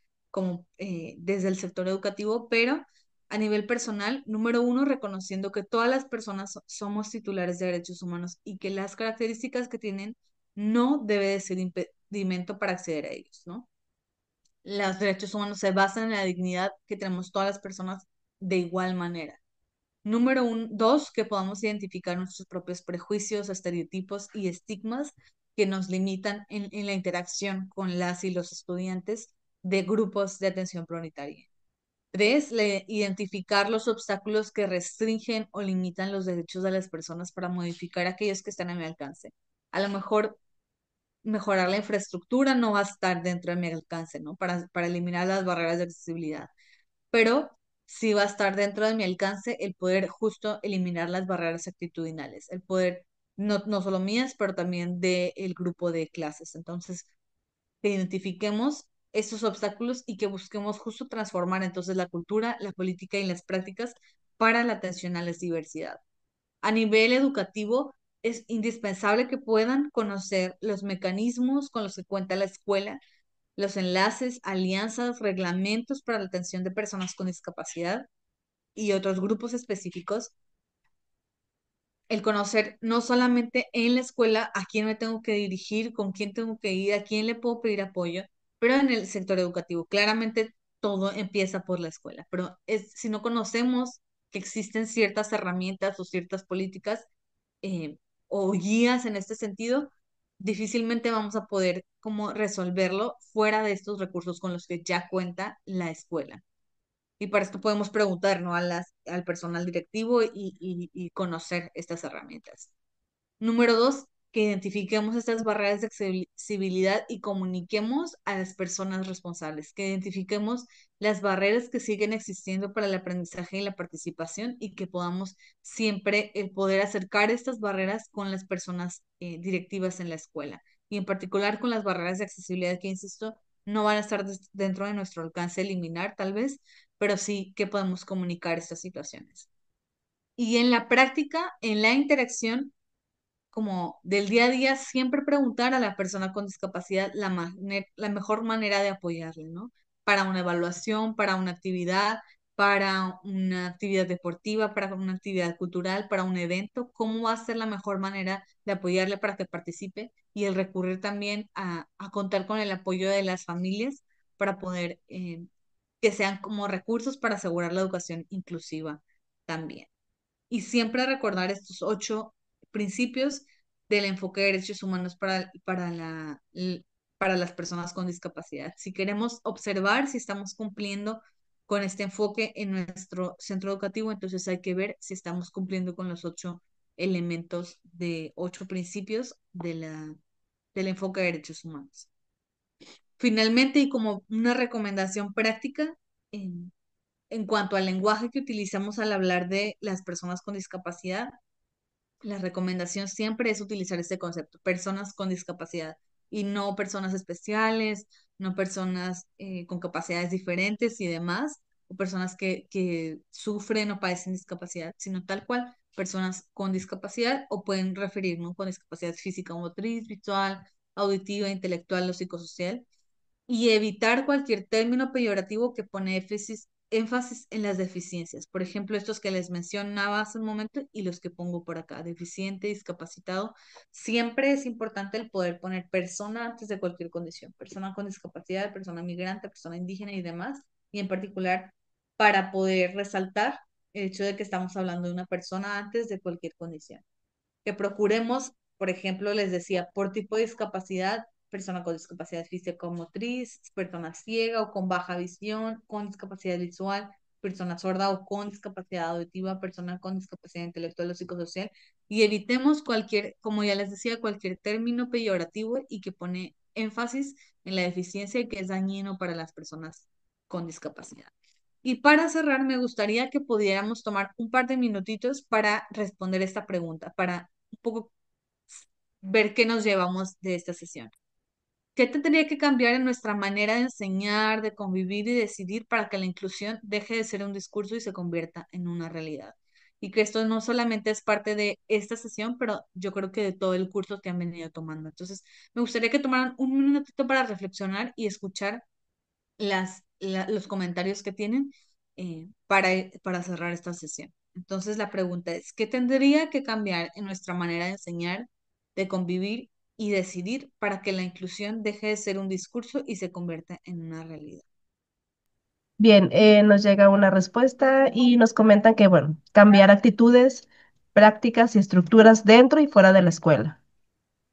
desde el sector educativo, pero a nivel personal, número uno, reconociendo que todas las personas somos titulares de derechos humanos y que las características que tienen no debe de ser impedimento para acceder a ellos, ¿no? Los derechos humanos se basan en la dignidad que tenemos todas las personas de igual manera. Dos, que podamos identificar nuestros propios prejuicios, estereotipos y estigmas que nos limitan en la interacción con las y los estudiantes de grupos de atención prioritaria. Tres, identificar los obstáculos que restringen o limitan los derechos de las personas para modificar aquellos que están a mi alcance. A lo mejor mejorar la infraestructura no va a estar dentro de mi alcance, ¿no? Para eliminar las barreras de accesibilidad, pero sí va a estar dentro de mi alcance el poder justo eliminar las barreras actitudinales, el poder, no solo mías, pero también del grupo de clases. Entonces, que identifiquemos estos obstáculos y que busquemos justo transformar entonces la cultura, la política y las prácticas para la atención a la diversidad. A nivel educativo, es indispensable que puedan conocer los mecanismos con los que cuenta la escuela, los enlaces, alianzas, reglamentos para la atención de personas con discapacidad y otros grupos específicos. El conocer no solamente en la escuela a quién me tengo que dirigir, con quién tengo que ir, a quién le puedo pedir apoyo, pero en el sector educativo. Claramente todo empieza por la escuela, pero si no conocemos que existen ciertas herramientas o ciertas políticas eh, o guías en este sentido, difícilmente vamos a poder como resolverlo fuera de estos recursos con los que ya cuenta la escuela. Y para esto podemos preguntar, ¿no? Al personal directivo y conocer estas herramientas. Número dos, que identifiquemos estas barreras de accesibilidad y comuniquemos a las personas responsables, que identifiquemos las barreras que siguen existiendo para el aprendizaje y la participación y que podamos siempre el poder acercar estas barreras con las personas directivas en la escuela y en particular con las barreras de accesibilidad que, insisto, no van a estar dentro de nuestro alcance eliminar tal vez, pero sí que podemos comunicar estas situaciones. Y en la práctica, en la interacción, como del día a día, siempre preguntar a la persona con discapacidad la mejor manera de apoyarle, ¿no? Para una evaluación, para una actividad deportiva, para una actividad cultural, para un evento, cómo va a ser la mejor manera de apoyarle para que participe y el recurrir también a contar con el apoyo de las familias para poder que sean como recursos para asegurar la educación inclusiva también y siempre recordar estos 8 principios del enfoque de derechos humanos para las personas con discapacidad. Si queremos observar si estamos cumpliendo con este enfoque en nuestro centro educativo, entonces hay que ver si estamos cumpliendo con los 8 elementos de 8 principios del enfoque de derechos humanos. Finalmente, y como una recomendación práctica, en cuanto al lenguaje que utilizamos al hablar de las personas con discapacidad, la recomendación siempre es utilizar este concepto, personas con discapacidad, y no personas especiales, no personas con capacidades diferentes y demás, o personas que sufren o padecen discapacidad, sino tal cual, personas con discapacidad o pueden referirnos con discapacidad física o motriz, visual, auditiva, intelectual o psicosocial y evitar cualquier término peyorativo que pone énfasis en las deficiencias. Por ejemplo, estos que les mencionaba hace un momento y los que pongo por acá, deficiente, discapacitado. Siempre es importante el poder poner persona antes de cualquier condición, persona con discapacidad, persona migrante, persona indígena y demás, y en particular para poder resaltar el hecho de que estamos hablando de una persona antes de cualquier condición que procuremos, por ejemplo, les decía, por tipo de discapacidad, persona con discapacidad física o motriz, persona ciega o con baja visión, con discapacidad visual, persona sorda o con discapacidad auditiva, persona con discapacidad intelectual o psicosocial, y evitemos cualquier, como ya les decía, cualquier término peyorativo y que pone énfasis en la deficiencia y que es dañino para las personas con discapacidad. Y para cerrar, me gustaría que pudiéramos tomar un par de minutitos para responder esta pregunta, para un poco ver qué nos llevamos de esta sesión. ¿Qué tendría que cambiar en nuestra manera de enseñar, de convivir y decidir para que la inclusión deje de ser un discurso y se convierta en una realidad? Y que esto no solamente es parte de esta sesión, pero yo creo que de todo el curso que han venido tomando. Entonces, me gustaría que tomaran un minutito para reflexionar y escuchar los comentarios que tienen para cerrar esta sesión. Entonces la pregunta es, ¿qué tendría que cambiar en nuestra manera de enseñar, de convivir y decidir para que la inclusión deje de ser un discurso y se convierta en una realidad. Bien, nos llega una respuesta y nos comentan que, bueno, cambiar actitudes, prácticas y estructuras dentro y fuera de la escuela.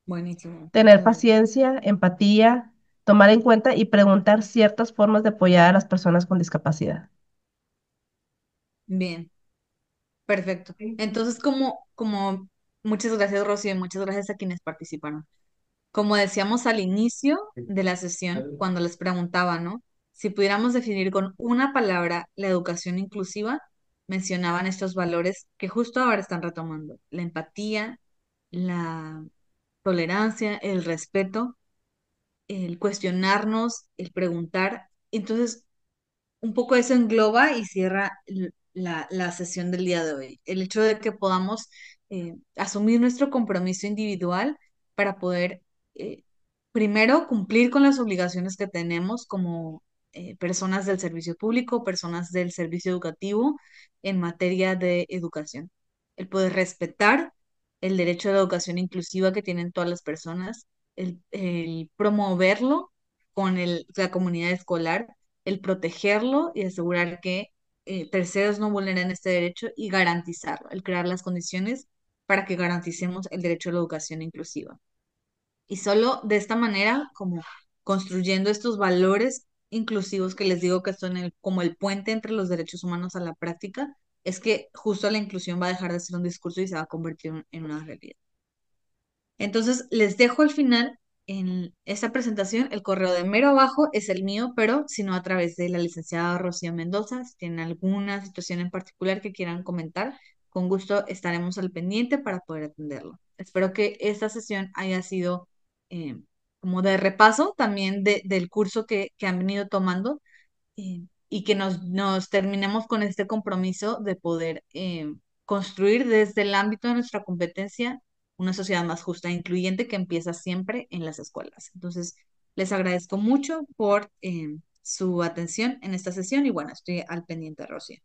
Buenísimo, Tener muchas gracias. paciencia, empatía, tomar en cuenta y preguntar ciertas formas de apoyar a las personas con discapacidad. Bien, perfecto. Entonces, muchas gracias, Rocío, y muchas gracias a quienes participaron. Como decíamos al inicio de la sesión, cuando les preguntaba, ¿no? Si pudiéramos definir con una palabra la educación inclusiva, mencionaban estos valores que justo ahora están retomando: la empatía, la tolerancia, el respeto, el cuestionarnos, el preguntar. Entonces, un poco eso engloba y cierra la sesión del día de hoy. El hecho de que podamos asumir nuestro compromiso individual para poder, eh, primero, cumplir con las obligaciones que tenemos como personas del servicio público, personas del servicio educativo en materia de educación. El poder respetar el derecho a la educación inclusiva que tienen todas las personas, el promoverlo con la comunidad escolar, el protegerlo y asegurar que terceros no vulneren este derecho y garantizarlo, el crear las condiciones para que garanticemos el derecho a la educación inclusiva. Y solo de esta manera, como construyendo estos valores inclusivos que les digo que son como el puente entre los derechos humanos a la práctica, es que justo la inclusión va a dejar de ser un discurso y se va a convertir en una realidad. Entonces, les dejo al final en esta presentación el correo de mero abajo, es el mío, pero si no a través de la licenciada Rocío Mendoza, si tienen alguna situación en particular que quieran comentar, con gusto estaremos al pendiente para poder atenderlo. Espero que esta sesión haya sido eh, como de repaso también del curso que han venido tomando, y que nos terminemos con este compromiso de poder construir desde el ámbito de nuestra competencia una sociedad más justa e incluyente que empieza siempre en las escuelas. Entonces, les agradezco mucho por su atención en esta sesión y bueno, estoy al pendiente, Rocío.